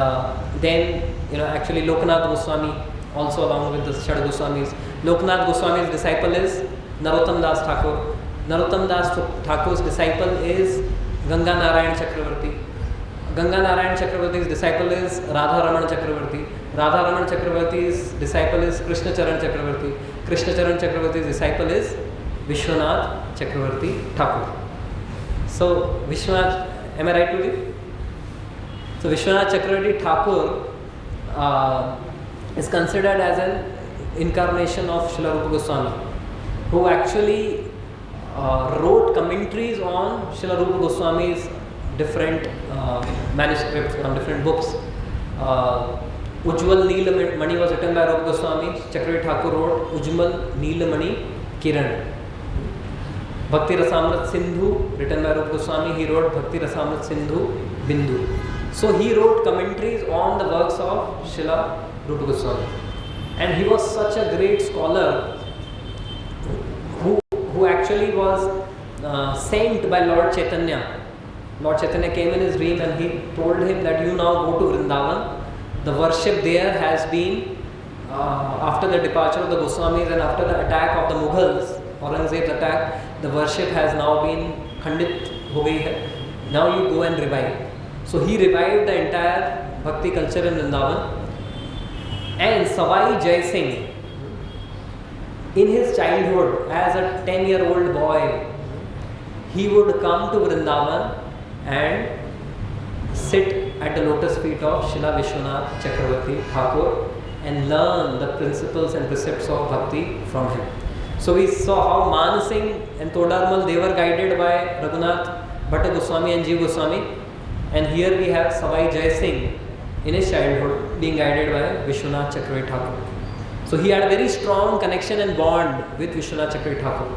then actually Lokanath Goswami also along with the Shad Goswamis. Lokanath Goswami's disciple is Narottam Das Thakur. Narottam Das Thakur's disciple is Ganga Narayan Chakravarti. Ganga Narayan Chakravarti's disciple is Radha Raman Chakravarti. Radha Raman Chakravarti's disciple is Krishna Charan Chakravarti. Krishna Charan Chakravarti's disciple is Vishwanath Chakravarti Thakur. So Vishwanath, am I right with you? So Vishwanath Chakravarti Thakur is considered as an incarnation of Srila Rupa Goswami, who actually wrote commentaries on Srila Rupa Goswami's different manuscripts, on different books. Ujjwal Neelamani was written by Rupa Goswami. Chakravarti Thakur wrote Ujjwal Neelamani Kiran. Bhakti Rasamrit Sindhu, written by Rupa Goswami, he wrote Bhakti Rasamrit Sindhu Bindu. So he wrote commentaries on the works of Srila Rupa Goswami. And he was such a great scholar who actually was sent by Lord Chaitanya. Lord Chaitanya came in his dream and he told him that you now go to Vrindavan. The worship there has been, after the departure of the Goswamis and after the attack of the Mughals, Aurangzeb's attack, the worship has now been khandit ho gayi hai. Now you go and revive. So he revived the entire bhakti culture in Vrindavan. And Savai Jai Singh, in his childhood, as a 10-year-old boy, he would come to Vrindavan and sit at the lotus feet of Srila Vishwanath Chakravarti Thakur and learn the principles and precepts of bhakti from him. So we saw how Man Singh and Todarmal, they were guided by Raghunath Bhatta Goswami and Jeev Goswami, and here we have Savai Jai Singh in his childhood being guided by Vishwanath Chakravarti Thakur. So he had a very strong connection and bond with Vishwanath Chakravarti Thakur.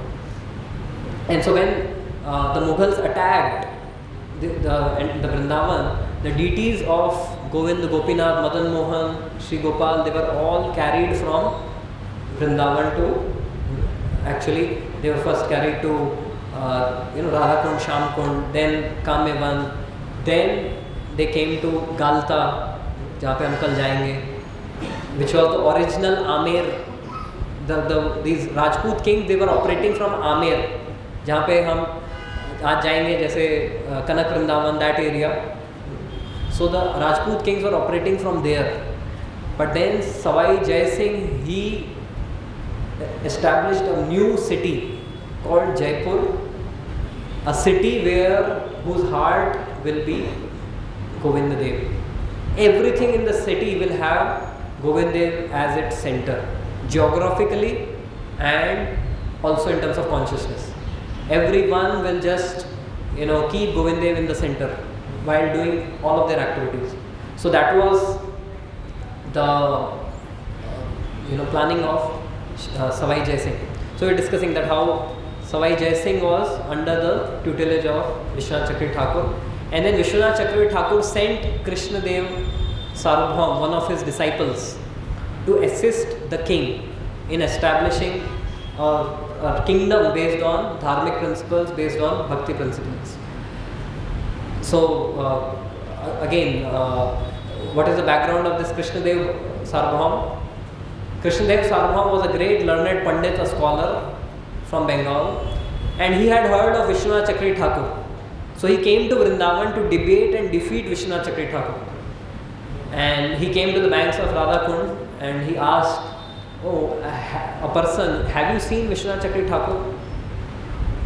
And so when the Mughals attacked the Vrindavan, the deities of Govind, Gopinath, Madan Mohan, Sri Gopal, they were all carried from Vrindavan to, actually they were first carried to Radhakund, Shamkund, then Kamyavan, then they came to Galta, जहाँ पे हम कल जाएंगे, which was the original Amer. These Rajput kings, they were operating from Amer, जहाँ पे हम आज जाएंगे, जैसे कनक Vrindavan, that area. So the Rajput kings were operating from there. But then Savai Jai Singh, he established a new city called Jaipur, a city whose heart will be Govinda Dev. Everything in the city will have Govinda Dev as its center, geographically and also in terms of consciousness. Everyone will just keep Govinda Dev in the center while doing all of their activities. So that was the planning of Savai Jai Singh. So we're discussing that how Savai Jai Singh was under the tutelage of Vishwanath Chakravarti Thakur, and then Vishwanath Chakravarti Thakur sent Krishna Dev Sarvabhaum, one of his disciples, to assist the king in establishing a kingdom based on dharmic principles, based on bhakti principles. So again, what is the background of this Krishna Dev Sarvabhaum? Krishna Dev Sarvabhaum was a great learned Pandit, a scholar from Bengal, and he had heard of Vishwanath Chakravarti Thakur. So he came to Vrindavan to debate and defeat Vishwanath Chakravarti Thakur. And he came to the banks of Radhakund and he asked, a person, have you seen Vishwanath Chakravarti Thakur?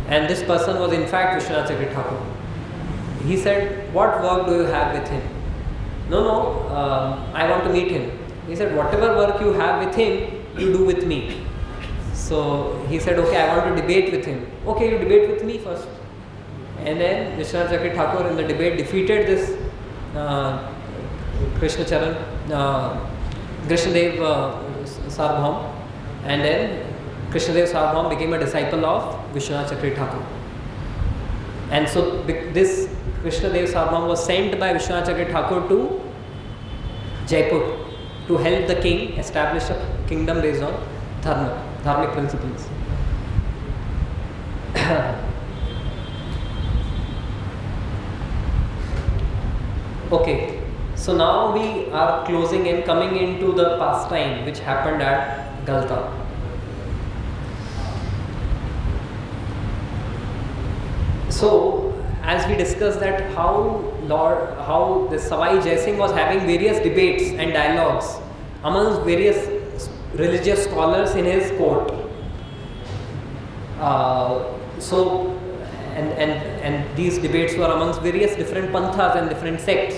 And this person was in fact Vishwanath Chakravarti Thakur. He said, what work do you have with him? No, I want to meet him. He said, whatever work you have with him, you do with me. So he said, okay, I want to debate with him. Okay, you debate with me first. And then Vishwanath Chakravarti Thakur in the debate defeated this Krishna Dev Sarvabhaum, and then Krishna Dev Sarvabhaum became a disciple of Vishwanath Chakravarti Thakur. And so this Krishna Dev Sarvabhaum was sent by Vishwanath Chakravarti Thakur to Jaipur to help the king establish a kingdom based on dharmic principles. Okay, so now we are closing and coming into the pastime which happened at Galta. So, as we discussed that how the Savai Jai Singh was having various debates and dialogues amongst various religious scholars in his court. And these debates were amongst various different panthas and different sects.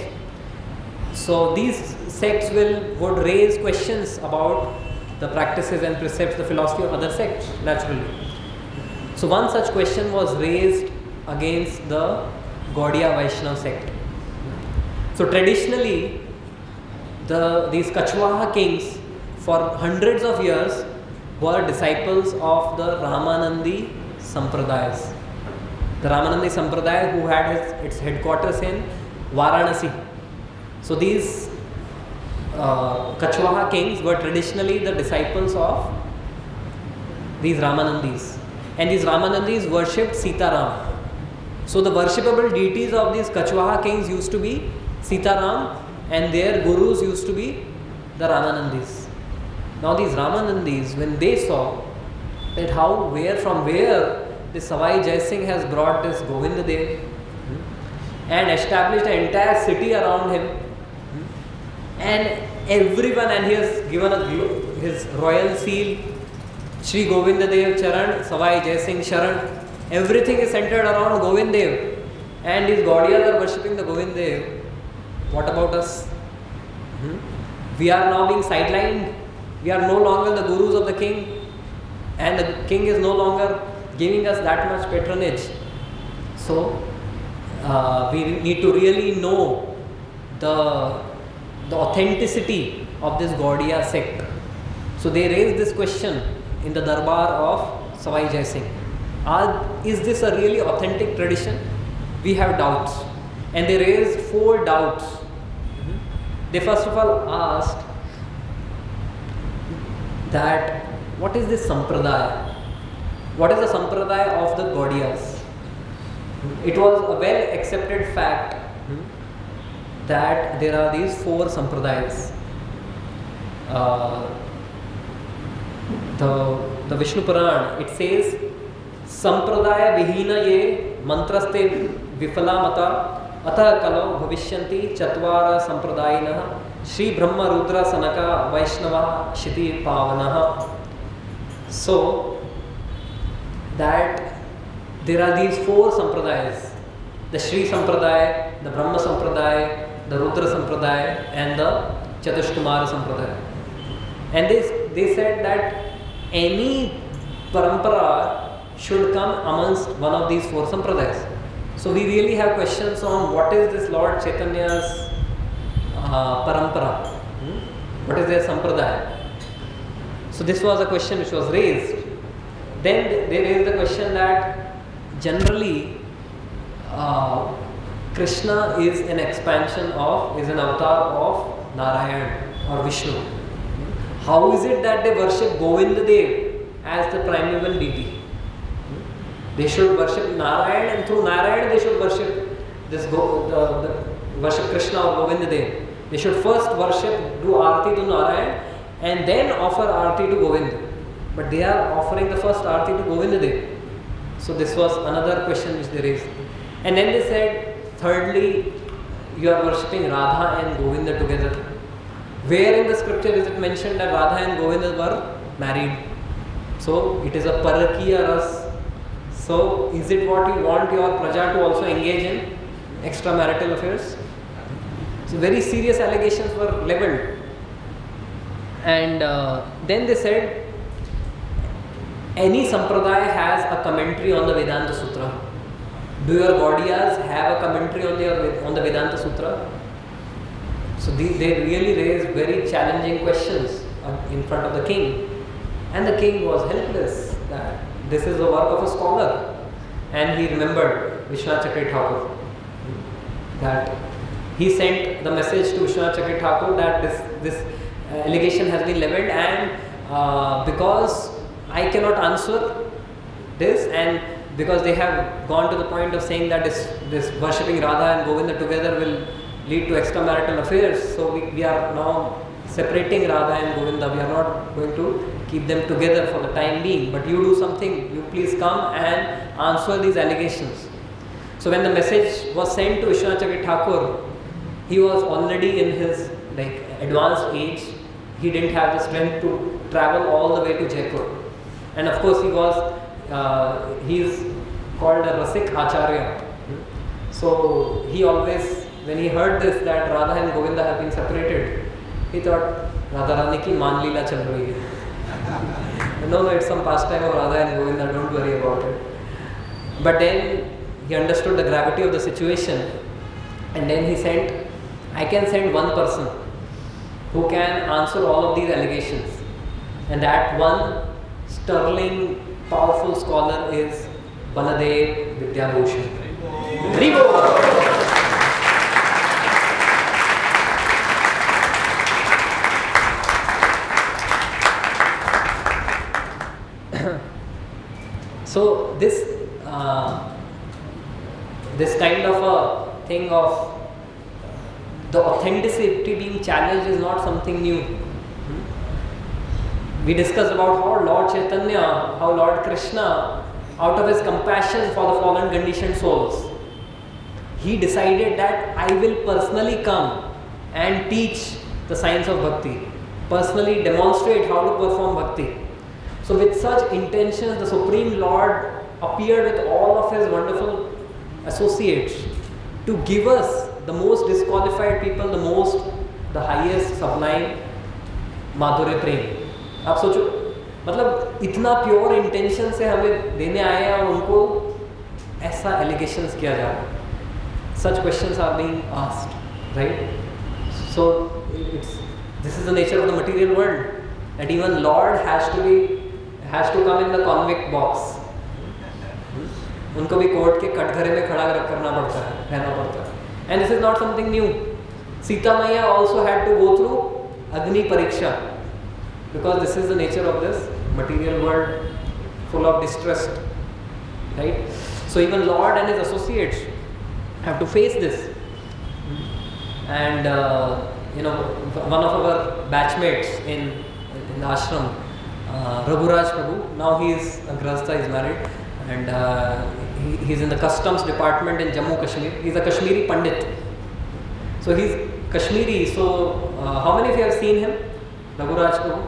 So these sects would raise questions about the practices and precepts, the philosophy of other sects, naturally. So one such question was raised against the Gaudiya Vaishnava sect. So traditionally, these Kachwaha kings for hundreds of years were disciples of the Ramanandi Sampradayas. The Ramanandi Sampradaya, who had its headquarters in Varanasi. So these Kachwaha kings were traditionally the disciples of these Ramanandis. And these Ramanandis worshipped Sitaram. So the worshipable deities of these Kachwaha kings used to be Sitaram, and their gurus used to be the Ramanandis. Now these Ramanandis, when they saw that from where this Savai Jai Singh has brought this Govinda Dev and established an entire city around him, and everyone, and he has given his royal seal, Shri Govinda Dev Charan, Savai Jai Singh Sharan. Everything is centered around Govinda Dev, and these Gaudiyas are worshipping the Govinda Dev. What about us? We are now being sidelined. We are no longer the gurus of the king, and the king is no longer giving us that much patronage. So we need to really know the authenticity of this Gaudiya sect. So they raised this question in the darbar of Savai Jai Singh. Is this a really authentic tradition? We have doubts. And they raised 4 doubts. They first of all asked that what is this Sampradaya? What is the Sampradaya of the Gaudiyas? It was a well accepted fact that there are these 4 sampradayas. The Vishnu Puran, it says, Sampradaya vihina ye mantraste vifala mata atah kalau bhavishyanti chatvara sampradayinah Shri Brahma Rudra Sanaka Vaishnava Shiti Pavanaha. So that there are these 4 sampradayas, the Shri Sampradaya, the Brahma Sampradaya, the Rudra Sampradaya and the Chatushkumara Sampradaya. And they said that any parampara should come amongst one of these 4 sampradayas. So we really have questions on what is this Lord Chaitanya's parampara, what is their sampradaya. So this was a question which was raised. Then they raised the question that generally Krishna is an expansion of, is an avatar of Narayan or Vishnu. How is it that they worship Govinda Dev as the primeval deity? They should worship Narayan, and through Narayan they should worship worship Krishna or Govinda Dev. They should first worship, do Aarti to Narayan and then offer Aarti to Govinda. But they are offering the first Aarti to Govinda Dev. So this was another question which they raised. And then they said, thirdly, you are worshipping Radha and Govinda together. Where in the scripture is it mentioned that Radha and Govinda were married? So it is a parakiya ras. So is it what you want your praja to also engage in extramarital affairs? So very serious allegations were levelled. And then they said, any sampradaya has a commentary on the Vedanta Sutra. Do your Gaudiyas have a commentary on the Vedanta Sutra? So they really raised very challenging questions in front of the king. And the king was helpless that this is the work of a scholar. And he remembered Vishwanath Chakravarti Thakur. That he sent the message to Vishwanath Chakravarti Thakur that this allegation has been levelled, and because I cannot answer this, and because they have gone to the point of saying that this worshipping Radha and Govinda together will lead to extramarital affairs, so we are now separating Radha and Govinda. We are not going to keep them together for the time being, but you do something, you please come and answer these allegations. So when the message was sent to Vishwanath Chakravarti Thakur, he was already in his advanced age. He didn't have the strength to travel all the way to Jaipur. And of course he is called a Rasik Acharya. So he always, when he heard this that Radha and Govinda have been separated, he thought Radharani ki maan leela chal rahi hai. No, it's some pastime of Radha and Govinda, don't worry about it. But then he understood the gravity of the situation, and then he sent, I can send one person who can answer all of these allegations, and that one sterling, powerful scholar is Baladev Vidyabhushan. Haribo! So this kind of a thing of the authenticity being challenged is not something new. We discussed about how Lord Chaitanya, how Lord Krishna, out of his compassion for the fallen conditioned souls, he decided that I will personally come and teach the science of bhakti, personally demonstrate how to perform bhakti. So with such intentions, the Supreme Lord appeared with all of his wonderful associates to give us, the most disqualified people, the highest sublime Madhurya Prem. आप सोचो, मतलब इतना pure intention से हमें देने आए हैं और उनको ऐसा एलिगेशंस किया जा रहा है. Such questions are being asked, right? So this is the nature of the material world, that even Lord has to come in the convict box. उनको भी कोर्ट के कटघरे में खड़ा करना पड़ता है, रहना पड़ता है. And this is not something new. Sita Maiya also had to go through Agni Pariksha, because this is the nature of this material world full of distress, right? So even Lord and his associates have to face this. and one of our batchmates in the ashram, Raghuraj Prabhu. Now he is a grahastha, he is married, and he's in the customs department in Jammu Kashmir. He's a Kashmiri Pandit. So he's Kashmiri. So how many of you have seen him? Raghuraj Prabhu?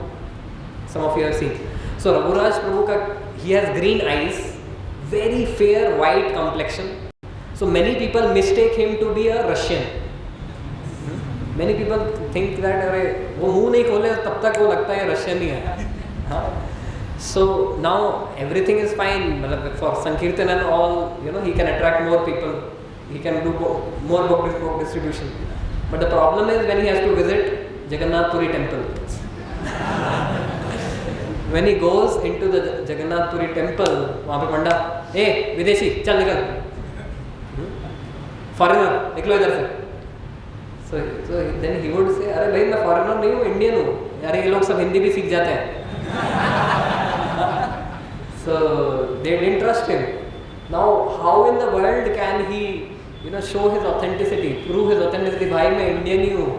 Some of you have seen. So Raghuraj Prabhu, he has green eyes, very fair white complexion. So many people mistake him to be a Russian. Many people think that अरे वो मुंह नहीं खोले तब तक वो लगता है रशियन ही है. So now everything is fine. For Sankirtan and all, he can attract more people. He can do more book distribution. But the problem is when he has to visit Jagannath Puri temple. When he goes into the Jagannath Puri temple, वहाँ पे पंडा, विदेशी चल निकल, foreigner निकलो इधर से. So then he would say, अरे भाई मैं फॉरेनर नहीं हूँ, इंडियन हूँ. अरे ये लोग सब हिंदी भी सीख जाते हैं. So they didn't trust him. Now how in the world can he show his authenticity, prove his authenticity? भाई मैं इंडियन ही हूँ.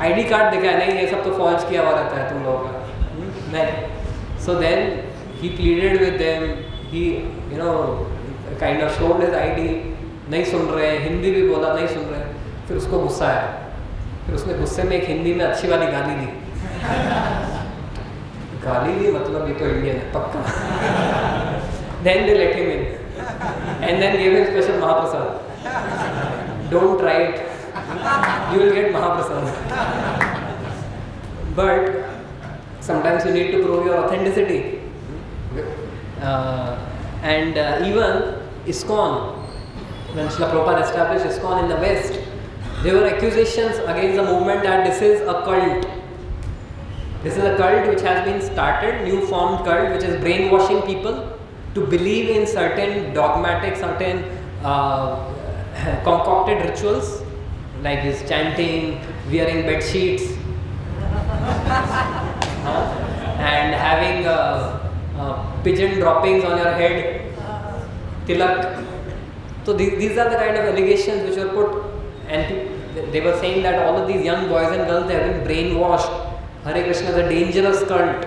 ID कार्ड दिखाया, नहीं ये सब तो फॉल्स किया हुआ रहता है तुम लोगों का. नहीं. So then he pleaded with them. He kind of showed his ID. नहीं सुन रहे, हिंदी भी बोला नहीं सुन रहे. फिर उसको गुस्सा आया. फिर उसने गुस्से में एक हिंदी में अच्छी वाली गाली दी. गाली दी मतलब ये तो इंडियन है पक्का. Then they let him in and then gave him special Mahaprasad. Don't try it. You will get Mahaprasad. But sometimes you need to prove your authenticity. And even ISKCON, when Srila Prabhupada established ISKCON in the West, there were accusations against the movement that this is a cult. This is a cult which has been started, new formed cult, which is brainwashing people to believe in certain dogmatic, certain concocted rituals, like this chanting, wearing bed sheets, and having pigeon droppings on your head, tilak. So these are the kind of allegations which were put, and they were saying that all of these young boys and girls, they have been brainwashed. Hare Krishna is a dangerous cult.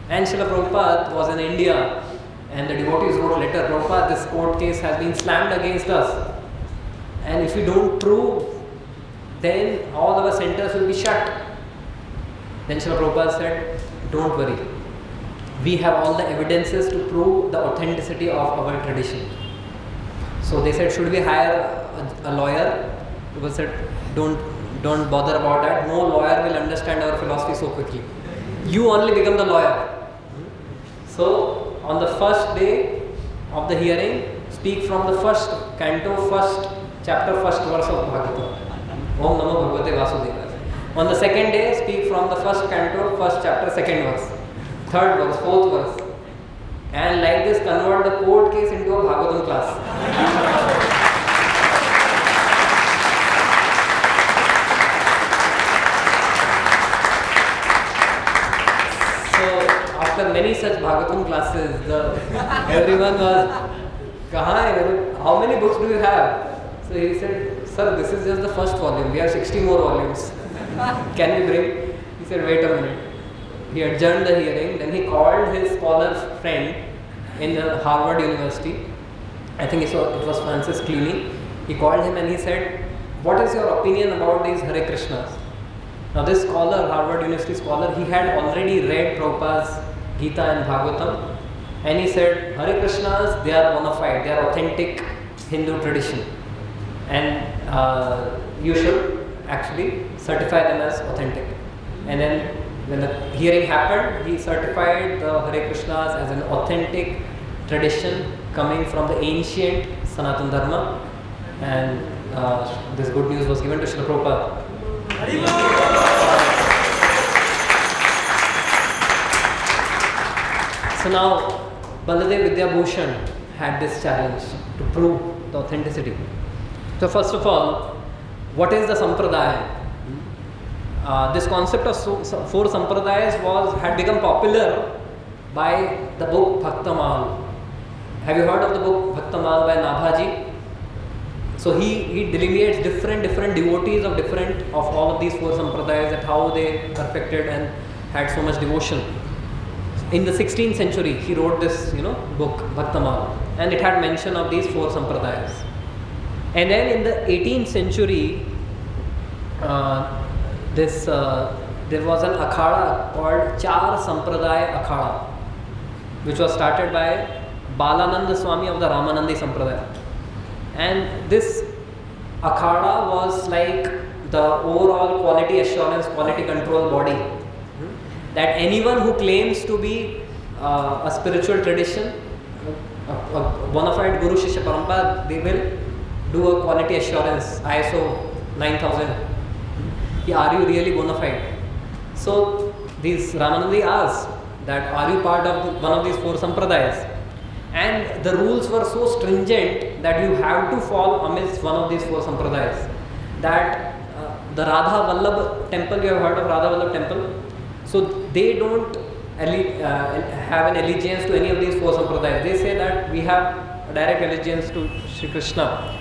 And Srila Prabhupada was in India, and the devotees wrote letter, Prabhupada, this court case has been slammed against us, and if you don't prove, then all our centers will be shut. Then Srila Prabhupada said, don't worry, we have all the evidences to prove the authenticity of our tradition. So they said, should we hire a lawyer? People said, don't bother about that. No lawyer will understand our philosophy so quickly. You only become the lawyer. So on the first day of the hearing, speak from the first canto, first chapter, first verse of Bhagavatam. Om Namo Bhagavate Vasudevaya. On the second day, speak from the first canto, first chapter, second verse, third verse, fourth verse. And like this, convert the court case into a Bhagavatam class. After many such Bhagavatam classes, everyone was, how many books do you have? So he said, sir, this is just the first volume. We have 60 more volumes. Can we bring? He said, wait a minute. He adjourned the hearing. Then he called his scholar friend in Harvard University. I think it was Francis Clooney. He called him and he said, what is your opinion about these Hare Krishnas? Now this scholar, Harvard University scholar, he had already read Prabhupada's Gita and Bhagavatam, and he said, Hare Krishnas, they are bona fide, they are authentic Hindu tradition, and you should actually certify them as authentic. And then when the hearing happened, he certified the Hare Krishnas as an authentic tradition coming from the ancient Sanatana Dharma, and this good news was given to Srila Prabhupada. So now, Baladev Vidyabhushan had this challenge to prove the authenticity. So first of all, what is the Sampradaya? This concept of four Sampradayas had become popular by the book Bhaktamal. Have you heard of the book Bhaktamal by Nabhaji? So he delineates different devotees of all of these four sampradayas, that how they perfected and had so much devotion. In the 16th century, he wrote this, book, Bhaktamala, and it had mention of these four sampradayas. And then in the 18th century, there was an akhada called Char Sampradaya Akhada, which was started by Balananda Swami of the Ramanandi Sampradaya. And this akhada was like the overall quality assurance, quality control body, that anyone who claims to be a spiritual tradition, a bona fide Guru Shishya Parampara, they will do a quality assurance, ISO 9000. Are you really bona fide? So these Ramanandi asked that, are you part of one of these four sampradayas? And the rules were so stringent that you have to fall amidst one of these four sampradayas. That the Radha Vallabh temple, you have heard of Radha Vallabh temple? So they don't have an allegiance to any of these four sampradayas. They say that we have a direct allegiance to Sri Krishna.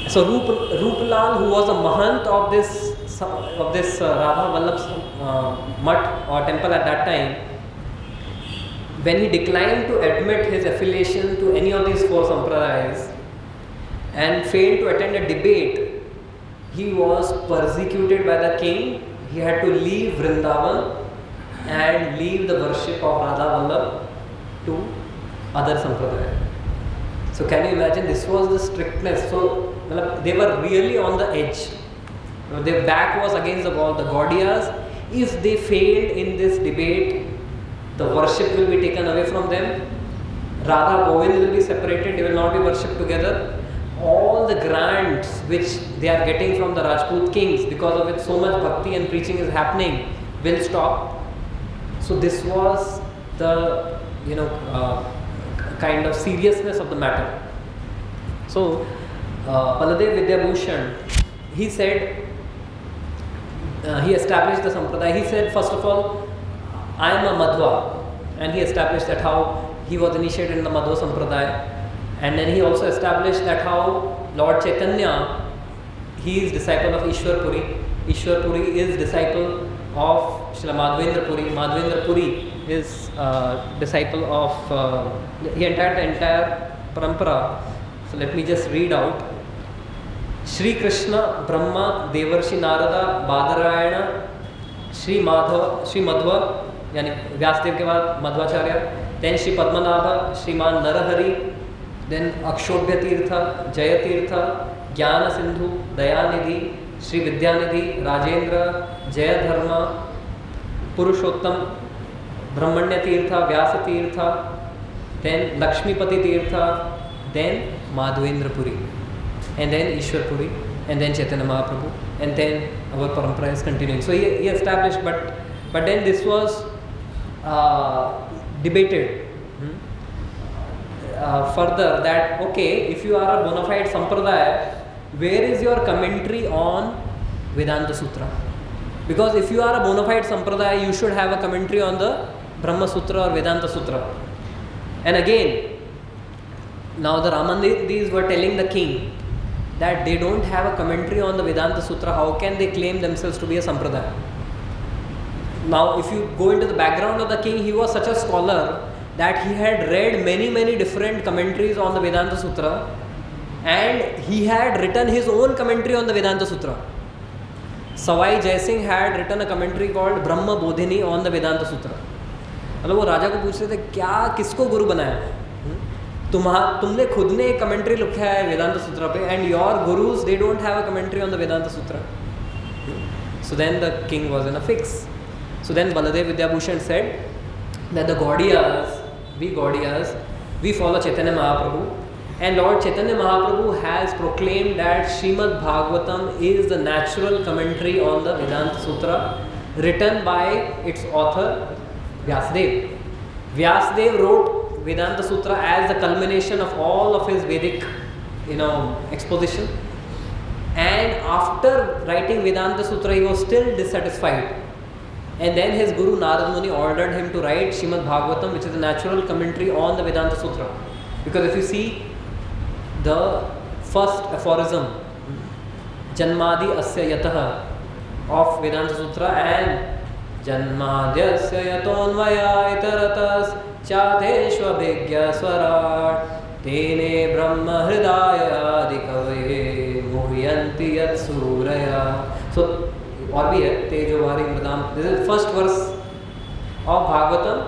So Rupalal, who was a mahant of this Radha Vallabh mutt or temple at that time, when he declined to admit his affiliation to any of these four sampradayas and failed to attend a debate, he was persecuted by the king. He had to leave Vrindavan and leave the worship of Radha Vallabh to other sampradaya. So can you imagine, this was the strictness. So they were really on the edge. Their back was against the wall. The Gaudiyas, if they failed in this debate, the worship will be taken away from them. Radha Govind will be separated, they will not be worshipped together. All the grants which they are getting from the Rajput kings, because of which so much bhakti and preaching is happening, will stop. So this was the kind of seriousness of the matter. So Baladev Vidyabhushan, he said, he established the sampradaya. He said, first of all, I am a Madhva, and he established that how he was initiated in the Madhva Sampradaya. And then he also established that how Lord Chaitanya, he is disciple of Ishwar Puri. Ishwar Puri is disciple of Srila Madhvendra Puri. Madhvendra Puri is disciple of the entire parampara. So let me just read out. Shri Krishna, Brahma, Devarshi Narada, Badarayana, Shri Madhva, यानी व्यासदेव के बाद Madhvacharya, then Shri Padmanabha, श्रीमान Narhari, then अक्षोभ्य तीर्थ, जय तीर्थ, ज्ञान सिंधु, दयानिधि, श्री विद्यानिधि, राजेंद्र, जय धर्म, पुरुषोत्तम, ब्रह्मण्य तीर्थ, व्यास तीर्थ, then Lakshmipati Tirtha, then Madhavendrapuri, and then Ishwarpuri, and then Chaitanya Mahaprabhu, and then our parampara is continuing. So he established, but then this was debated further, that okay, if you are a bona fide sampradaya, where is your commentary on Vedanta Sutra? Because if you are a bona fide sampradaya, you should have a commentary on the Brahma Sutra or Vedanta Sutra. And again, now the Ramanandis were telling the king that they don't have a commentary on the Vedanta Sutra. How can they claim themselves to be a sampradaya? Now, if you go into the background of the king, he was such a scholar that he had read many different commentaries on the Vedanta Sutra, and he had written his own commentary on the Vedanta Sutra. Savai Jai Singh had written a commentary called Brahma Bodhini on the Vedanta Sutra. मतलब वो राजा को पूछ रहे थे, क्या किसको गुरु बनाया? तुमने खुद ने एक कमेंट्री लिखा है वेदांत सूत्र पे, and your gurus they don't have a commentary on the Vedanta Sutra. So then the king was in a fix. So then Baladev Vidyabhushan said that the Gaudiyas, we follow Chaitanya Mahaprabhu, and Lord Chaitanya Mahaprabhu has proclaimed that Srimad Bhagavatam is the natural commentary on the Vedanta Sutra, written by its author Vyasadev. Vyasadev wrote Vedanta Sutra as the culmination of all of his Vedic, exposition. And after writing Vedanta Sutra, he was still dissatisfied. And then his Guru Narad Muni ordered him to write Srimad Bhagavatam, which is a natural commentary on the Vedanta Sutra. Because if you see, the first aphorism, Janmadi Asya Yatah of Vedanta Sutra, and Janmadhyasya Yatonvaya Itaratas Chadeshvabhigya Swarat Tene Brahma Hridaya Adikave Muhyanti Yat Suraya. So, और भी है तेजो भारी मृदाम. This is first verse of Bhagavatam.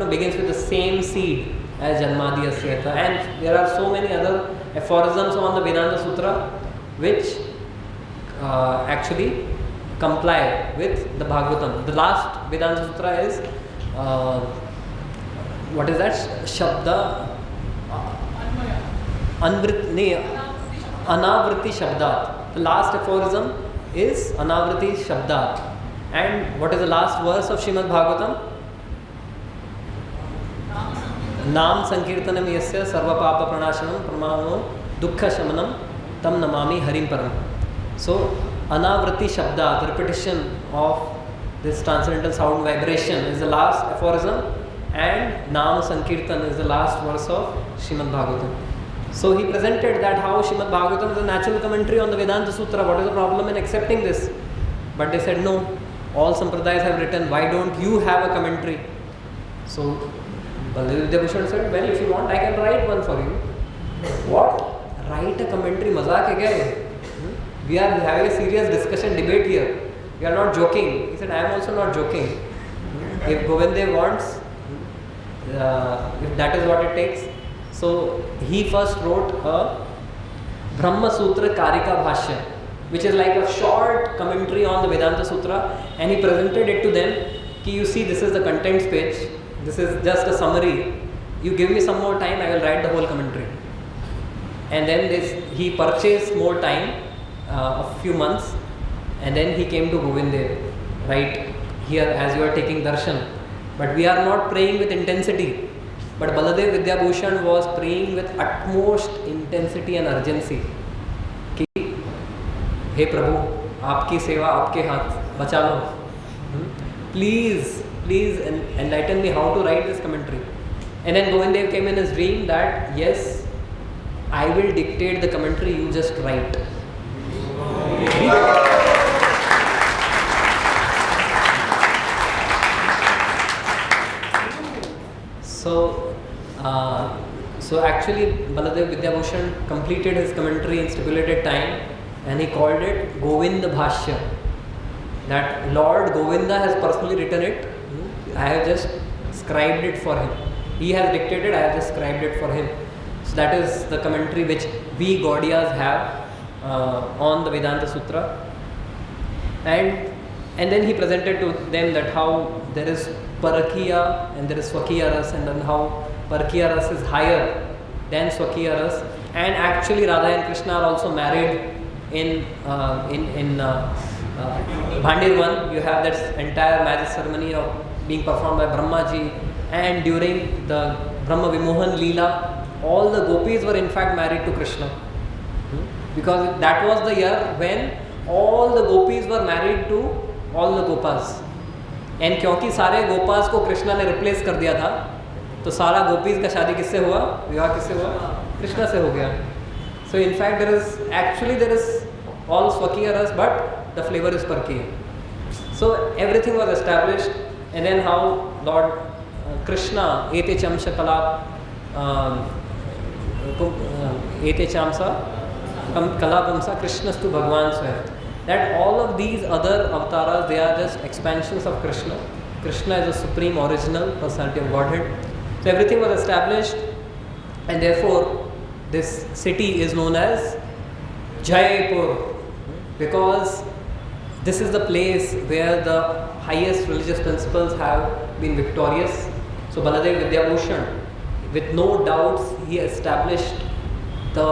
Begins with the same seed as Janmadi Asya Yatah, and there are so many other aphorisms on the Vedanta Sutra which actually comply with the Bhagavatam. The last Vedanta Sutra is what is that? Shabda Anavriti Shabdat. The last aphorism is Anavriti Shabdat. And what is the last verse of Srimad Bhagavatam? Nam Sankirtanam Yasya Sarva Papa Pranashanam Pramano Dukkha Shamanam Tam Namami Harim Param. So, Anavriti Shabda, the repetition of this transcendental sound vibration, is the last aphorism, and Nam Sankirtan is the last verse of Srimad Bhagavatam. So, he presented that how Srimad Bhagavatam is a natural commentary on the Vedanta Sutra. What is the problem in accepting this? But they said, no, all Sampradayas have written, why don't you have a commentary? So, Baladev Vidyabhushan said, well, if you want, I can write one for you. What? Write a commentary? Mazak hai kya hai? We are having a serious discussion, debate here. We are not joking. He said, I am also not joking. If Govindev wants, if that is what it takes. So, he first wrote a Brahma Sutra Karika Bhashya, which is like a short commentary on the Vedanta Sutra, and he presented it to them. Ki, you see, this is the contents page. This is just a summary. You give me some more time, I will write the whole commentary. And then he purchased more time, a few months, and then he came to Govindev, right here as you are taking darshan. But we are not praying with intensity. But Baladev Vidyabhushan was praying with utmost intensity and urgency. Ki, हे प्रभु, आपकी सेवा आपके हाथ, बचा लो. Please enlighten me how to write this commentary. And then Govindev came in his dream that, yes, I will dictate the commentary, you just write. So actually Baladev Vidyabhushan completed his commentary in stipulated time, and he called it Govinda Bhashya. That Lord Govinda has personally written it. I have just scribed it for him. He has dictated, I have just scribed it for him. So that is the commentary which we Gaudiyas have on the Vedanta Sutra. And then he presented to them that how there is Parakiya and there is Swakiya Ras, and then how Parakiya Ras is higher than Swakiya Ras. And actually Radha and Krishna are also married in Bhandirvan. You have that entire marriage ceremony of being performed by Brahmaji, and during the Brahma Vimohan Leela, all the gopis were in fact married to Krishna. Because that was the year when all the gopis were married to all the gopas. And क्योंकि सारे गोपास को कृष्णा ने replace कर दिया था, तो सारा gopis का शादी किससे हुआ, विवाह किससे हुआ, कृष्णा से हो गया. So in fact there is all Swakiya Ras, but the flavor is Parakiya. So everything was established, and then how Lord Krishna ete chamsa kala ete chamsa kalapamsa Krishnastu Bhagwan Swayam. That all of these other avatars, they are just expansions of Krishna. Krishna is the supreme original personality of Godhead. So everything was established, and therefore this city is known as Jaipur, because this is the place where the highest religious principles have been victorious. So Baladev Vidyabhushan, with no doubts, he established the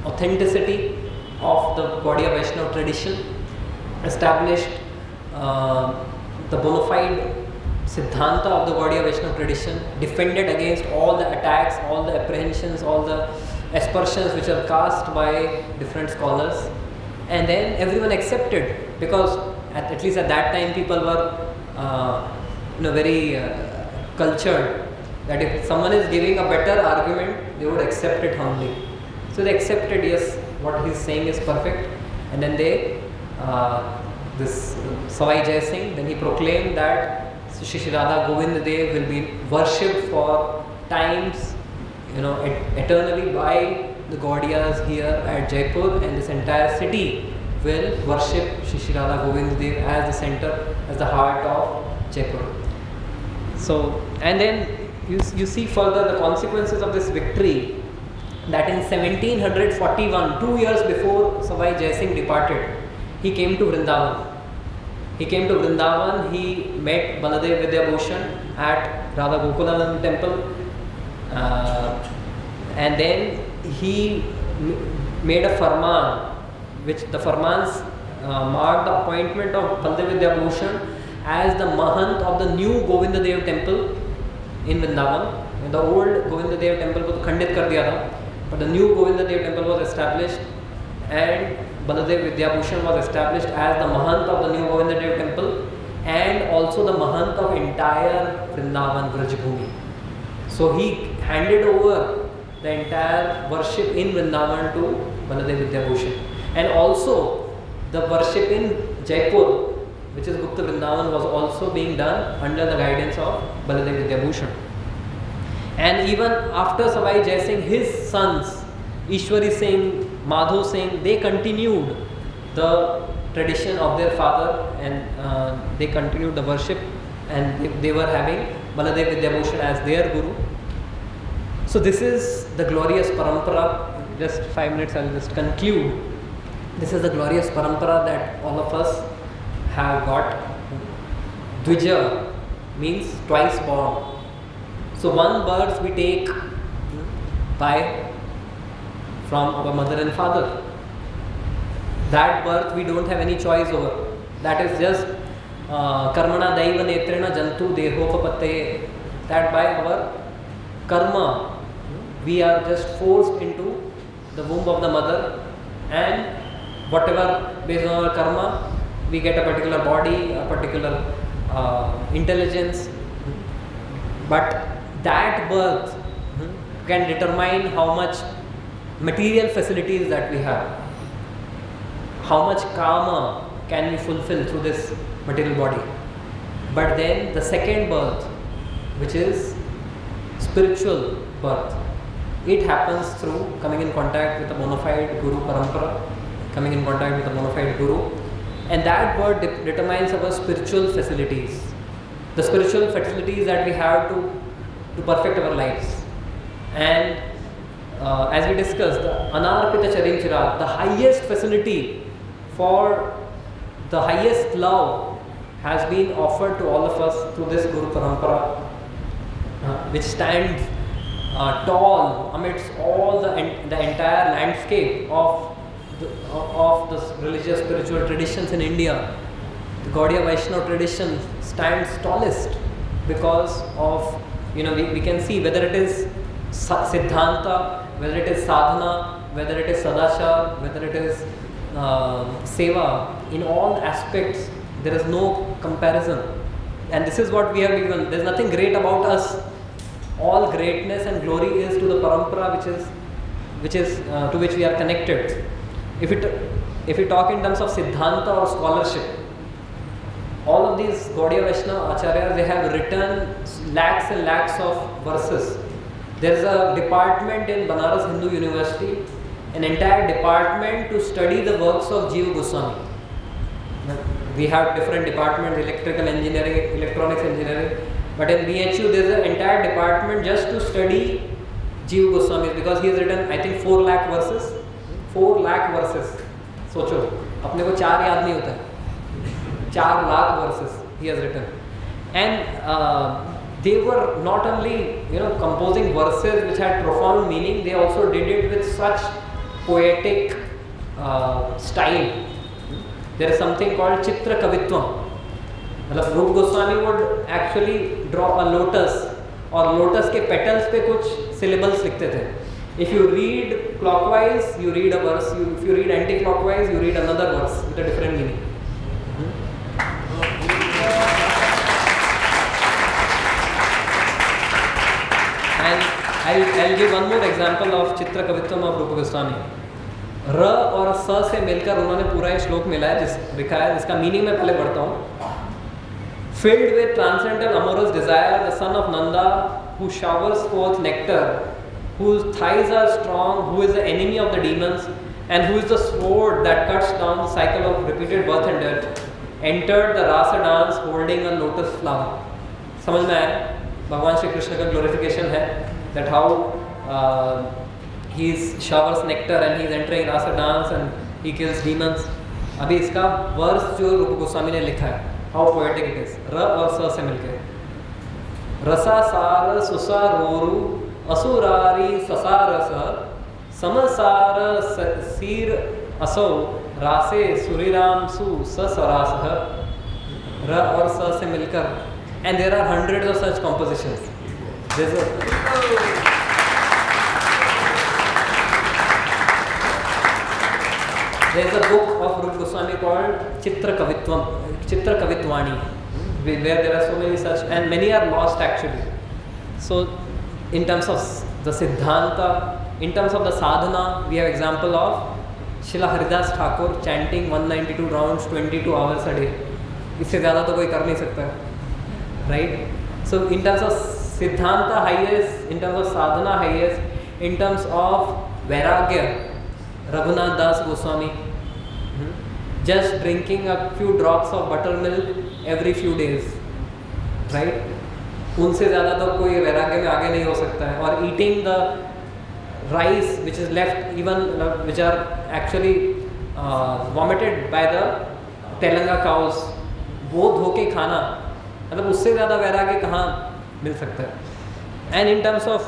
authenticity of the Gaudiya Vaishnava tradition, established the bona fide Siddhanta of the Gaudiya Vaishnava tradition, defended against all the attacks, all the apprehensions, all the aspersions which are cast by different scholars. And then everyone accepted, because at least at that time people were very cultured, that if someone is giving a better argument, they would accept it humbly. So they accepted, yes, what he's saying is perfect, and then this Savai Jai Singh, then he proclaimed that Shri Shri Radha Govind Dev will be worshipped for times, eternally by the Gaudiyas here at Jaipur, and this entire city will worship Shri Shri Radha Govind Dev as the center, as the heart of Jaipur. So, and then you see further the consequences of this victory, that in 1741, 2 years before Savai Jai Singh departed, he came to Vrindavan. He met Baladev Vidyabhushan at Radha Gokulanand temple, and then he made a farman, which the farmans marked the appointment of Baladev Vidyabhushan as the Mahant of the new Govinda Dev temple in Vrindavan. The old Govinda Dev temple को तो खंडित कर दिया था, but the new Govinda Dev temple was established, and Baladev Vidyabhushan was established as the Mahant of the new Govinda Dev temple, and also the Mahant of entire Vrindavan Vrajbhumi. So he handed over the entire worship in Vrindavan to Baladev Vidyabhushan, and also the worship in Jaipur, which is Gupta Vrindavan, was also being done under the guidance of Baladev Vidyabhushan. And even after Savai Jai Singh, his sons Ishwari Singh, Madho Singh, they continued the tradition of their father, and they continued the worship, and they were having Baladev Vidyabhushan as their guru. So this is the glorious parampara. Just 5 minutes, I will just conclude. This is the glorious parampara that all of us have got. Dvija means twice born. So one birth we take from our mother and father. That birth we don't have any choice over. That is just karmana daiva netrena jantu dehopapatte. That by our karma we are just forced into the womb of the mother, and whatever based on our karma we get a particular body, a particular intelligence, but that birth can determine how much material facilities that we have, how much karma can we fulfill through this material body. But then the second birth, which is spiritual birth, it happens through coming in contact with a bona fide guru parampara, coming in contact with a bona fide guru, and that birth determines our spiritual facilities, the spiritual facilities that we have to perfect our lives. And as we discussed, the Anarpita Charim Chirag, the highest facility for the highest love has been offered to all of us through this Guru Parampara, which stands tall amidst all the entire landscape of the religious spiritual traditions in India. The Gaudiya Vaishnava tradition stands tallest because of, we can see whether it is Siddhanta, whether it is Sadhana, whether it is Sadachar, whether it is Seva, in all aspects there is no comparison. And this is what we have given. There is nothing great about us. All greatness and glory is to the parampara which is to which we are connected. If we talk in terms of Siddhanta or scholarship, all of these Gaudiya Vaishnava Acharyas, they have written lakhs and lakhs of verses. There is a department in Banaras Hindu University, an entire department to study the works of Jiva Goswami. We have different departments, electrical engineering, electronics engineering, but in BHU there is an entire department just to study Jiva Goswami, because he has written, I think, 4 lakh verses. 4 lakh verses. सोचो, अपने को 4 याद नहीं होता है. 4 lakh verses he has written, and they were not only composing verses which had profound meaning, they also did it with such poetic style. There is something called Chitra Kavitvam. मतलब Rupa Goswami would actually draw a lotus, और lotus के petals पे कुछ syllables लिखते थे. If you read clockwise, you read a verse. If you read anti-clockwise, you read another verse with a different meaning. And I'll give one more example of चित्र कवित्वम of रूप गोस्वामी. र और स से मिलकर उन्होंने पूरा ये श्लोक मिला है, लिखा है, जिसका मीनिंग मैं पहले पढ़ता हूँ. Filled with transcendental amorous desire, the son of Nanda, who showers forth nectar, whose thighs are strong, who is the enemy of the demons, and who is the sword that cuts down the cycle of repeated birth and death, entered the rasa dance holding a lotus flower. समझ में आया? भगवान श्री कृष्ण का glorification है, that how he showers nectar and he is entering rasa dance and he kills demons. अभी इसका verse जो रूप गोस्वामी ने लिखा है, how poetic it is. र और स से मिलकर रसा सार सुसा रोरु असुरारी ससारस समसार सीर असो रासे सुरीराम सु ससरासह. र और स से मिलकर, and there are hundreds of such compositions. There's a book of Rupa Goswami called Chitra Kavitvani, where there are so many such, and many are lost actually. So in terms of the Siddhanta, in terms of the sadhana, we have example of Srila Haridas Thakur chanting 192 rounds 22 hours a day. इससे ज़्यादा तो कोई कर नहीं सकता, right? So in terms of Siddhanta highest, in terms of sadhana highest, in terms of Vairagya, Raghunath Das Goswami, just drinking a few drops of buttermilk every few days, right? उनसे ज़्यादा तो कोई वैराग्य में आगे नहीं हो सकता है. और eating the rice which is left, even which are actually vomited by the Telanga cows, वो धो के खाना, मतलब उससे ज़्यादा वैराग्य कहाँ मिल सकता है. And in terms of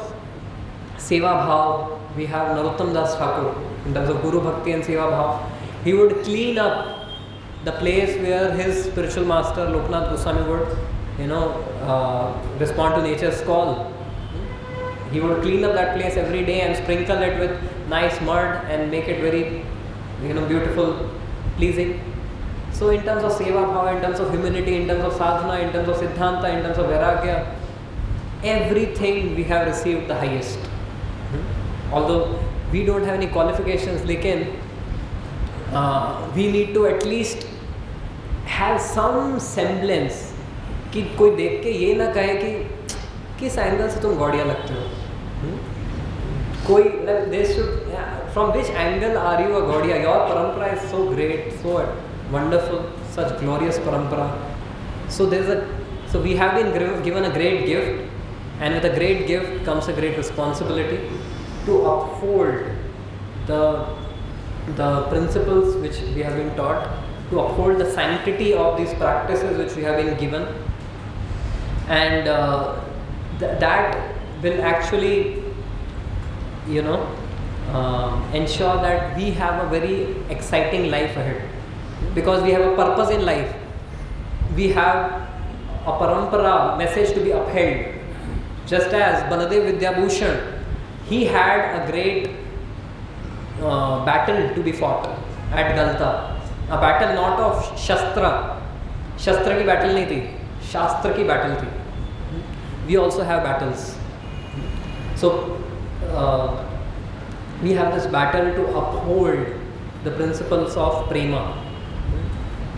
सेवा भाव, we have Narottam Das Thakur. In terms of Guru Bhakti and Seva Bhav, he would clean up the place where his spiritual master Loknath Goswami would, respond to nature's call. He would clean up that place every day and sprinkle it with nice mud and make it very, beautiful, pleasing. So in terms of Seva Bhava, in terms of humility, in terms of sadhana, in terms of Siddhanta, in terms of Vairagya, everything we have received the highest. Although we don't have any qualifications, लेकिन we need to at least have some semblance कि कोई देख के ये ना कहे कि किस एंगल से तुम गौड़िया लगते हो. कोई they should, from which angle are you a gaudiya? Your parampara is so great, so wonderful, such glorious parampara. So we have been given a great gift, and with a great gift comes a great responsibility to uphold the principles which we have been taught, to uphold the sanctity of these practices which we have been given, and that will actually ensure that we have a very exciting life ahead, because we have a purpose in life. We have a parampara message to be upheld, just as Baladev Vidyabhushan, he had a great battle to be fought at Galta. A battle not of Shastra. Shastra की battle नहीं थी, शास्त्र की battle थी. We also have battles. So we have this battle to uphold the principles of prema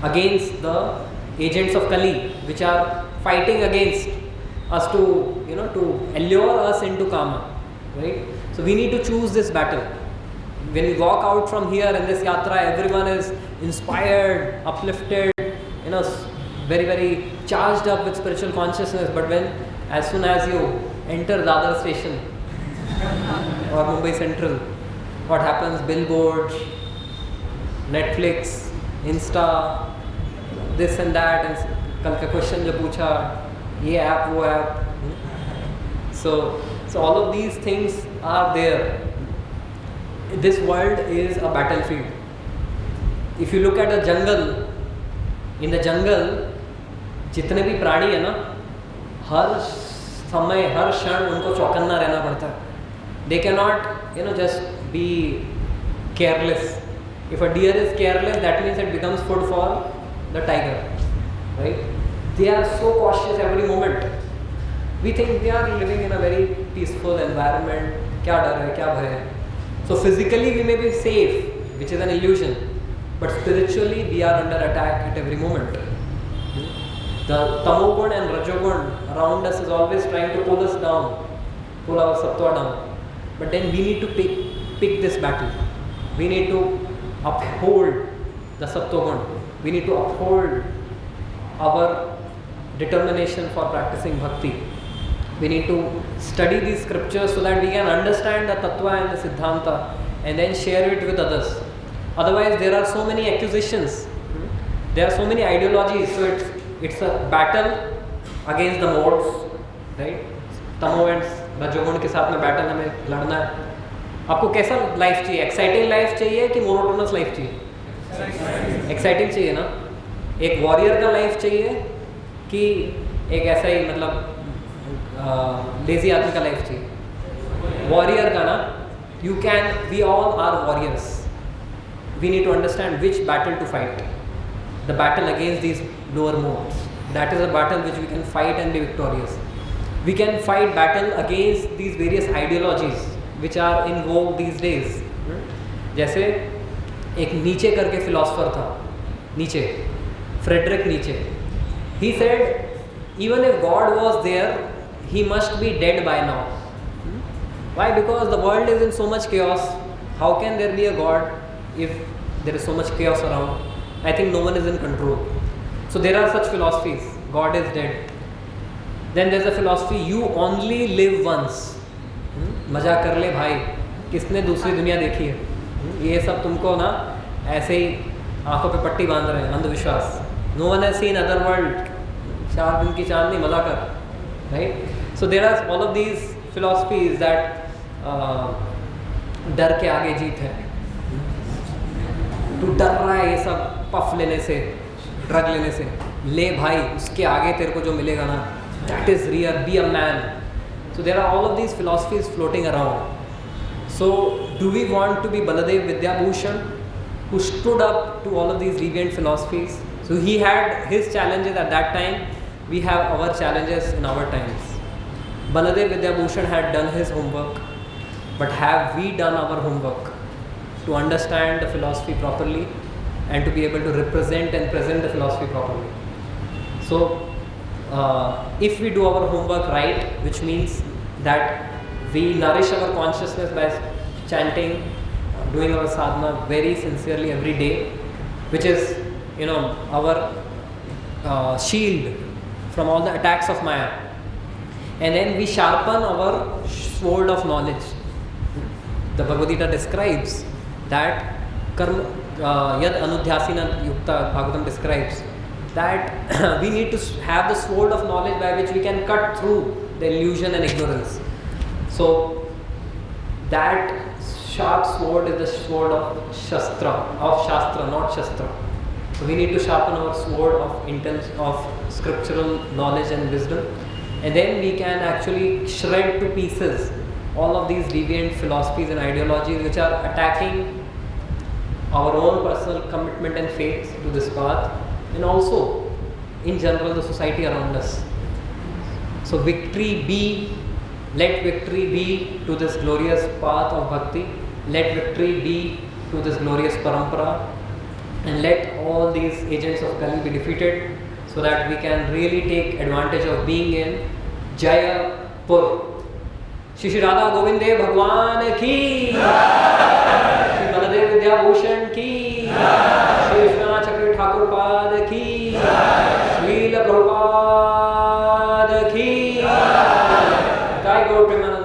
against the agents of Kali, which are fighting against us to allure us into kama. Right? So we need to choose this battle. When we walk out from here in this yatra, everyone is inspired, uplifted, very, very charged up with spiritual consciousness. But as soon as you enter Dadar station or Mumbai Central, what happens? Billboards, Netflix, Insta, this and that, and कल का question जो पूछा, ये app, वो app. So all of these things are there. This world is a battlefield. If you look at a jungle, in the jungle, जितने भी प्राणी है ना, हर समय, हर क्षण उनको चौकन्ना रहना पड़ता है. They cannot, just be careless. If a deer is careless, that means it becomes food for the tiger, right? They are so cautious every moment. We think we are living in a very peaceful environment. क्या डर है, क्या भय है? So physically we may be safe, which is an illusion, but spiritually we are under attack at every moment. The tamogun and rajogun around us is always trying to pull us down, pull our sattva down. But then we need to pick this battle. We need to uphold the sattva-gun. We need to uphold our determination for practicing bhakti. We need to study these scriptures so that we can understand the tattva and the siddhanta and then share it with others. Otherwise, there are so many accusations. There are so many ideologies. So it's a battle against the modes, right? तमो and रजोगुण के साथ में battle हमें लड़ना है. आपको कैसा लाइफ चाहिए? एक्साइटिंग लाइफ चाहिए कि मोनोटोनस लाइफ चाहिए? एक्साइटिंग चाहिए ना. एक वॉरियर का लाइफ चाहिए कि एक ऐसा ही मतलब लेजी आदमी का लाइफ चाहिए? वॉरियर का ना. You can, we all are warriors. We need to understand which battle to fight. The battle against these lower modes, that is a battle which we can fight and be victorious. We can fight battle against these various ideologies which are in vogue these days. जैसे एक नीचे करके philosopher था, नीचे, Frederick नीचे. He said, even if God was there, he must be dead by now. Why? Because the world is in so much chaos. How can there be a God if there is so much chaos around? I think no one is in control. So there are such philosophies. God is dead. Then there's a philosophy, you only live once. मजा कर ले भाई, किसने दूसरी दुनिया देखी है? ये सब तुमको ना ऐसे ही आंखों पे पट्टी बांध रहे हैं, अंधविश्वास. No one has seen other world. 4 दिन की चांदनी, मजा कर, right? So there are all of these philosophies that डर के आगे जीत है. तू डर रहा है ये सब पफ लेने से, ड्रग लेने से, ले भाई, उसके आगे तेरे को जो मिलेगा ना, that is real, be a man. So there are all of these philosophies floating around. So do we want to be Baladev Vidyabhushan, who stood up to all of these deviant philosophies? So he had his challenges at that time, we have our challenges in our times. Baladev Vidyabhushan had done his homework, but have we done our homework to understand the philosophy properly and to be able to represent and present the philosophy properly? So if we do our homework right, which means that we nourish our consciousness by chanting, doing our sadhana very sincerely every day, which is, you know, our shield from all the attacks of Maya, and then we sharpen our sword of knowledge. The Bhagavad Gita describes that karma yad anudhyasina yukta, Bhagavatam describes that we need to have the sword of knowledge by which we can cut through the illusion and ignorance. So that sharp sword is the sword of Shastra, not Shastra. So we need to sharpen our sword of scriptural knowledge and wisdom, and then we can actually shred to pieces all of these deviant philosophies and ideologies which are attacking our own personal commitment and faith to this path, and also in general the society around us. So let victory be to this glorious path of bhakti, let victory be to this glorious parampara, and let all these agents of Kali be defeated so that we can really take advantage of being in Jayapur. Shri Radha Govind Dev Bhagwan ki, Shri Baladev Vidyabhushan ki, Shri Vishwanath Chakri Thakur Pad ki, Srila Prabhupada ki, Jai Gaur Premanand.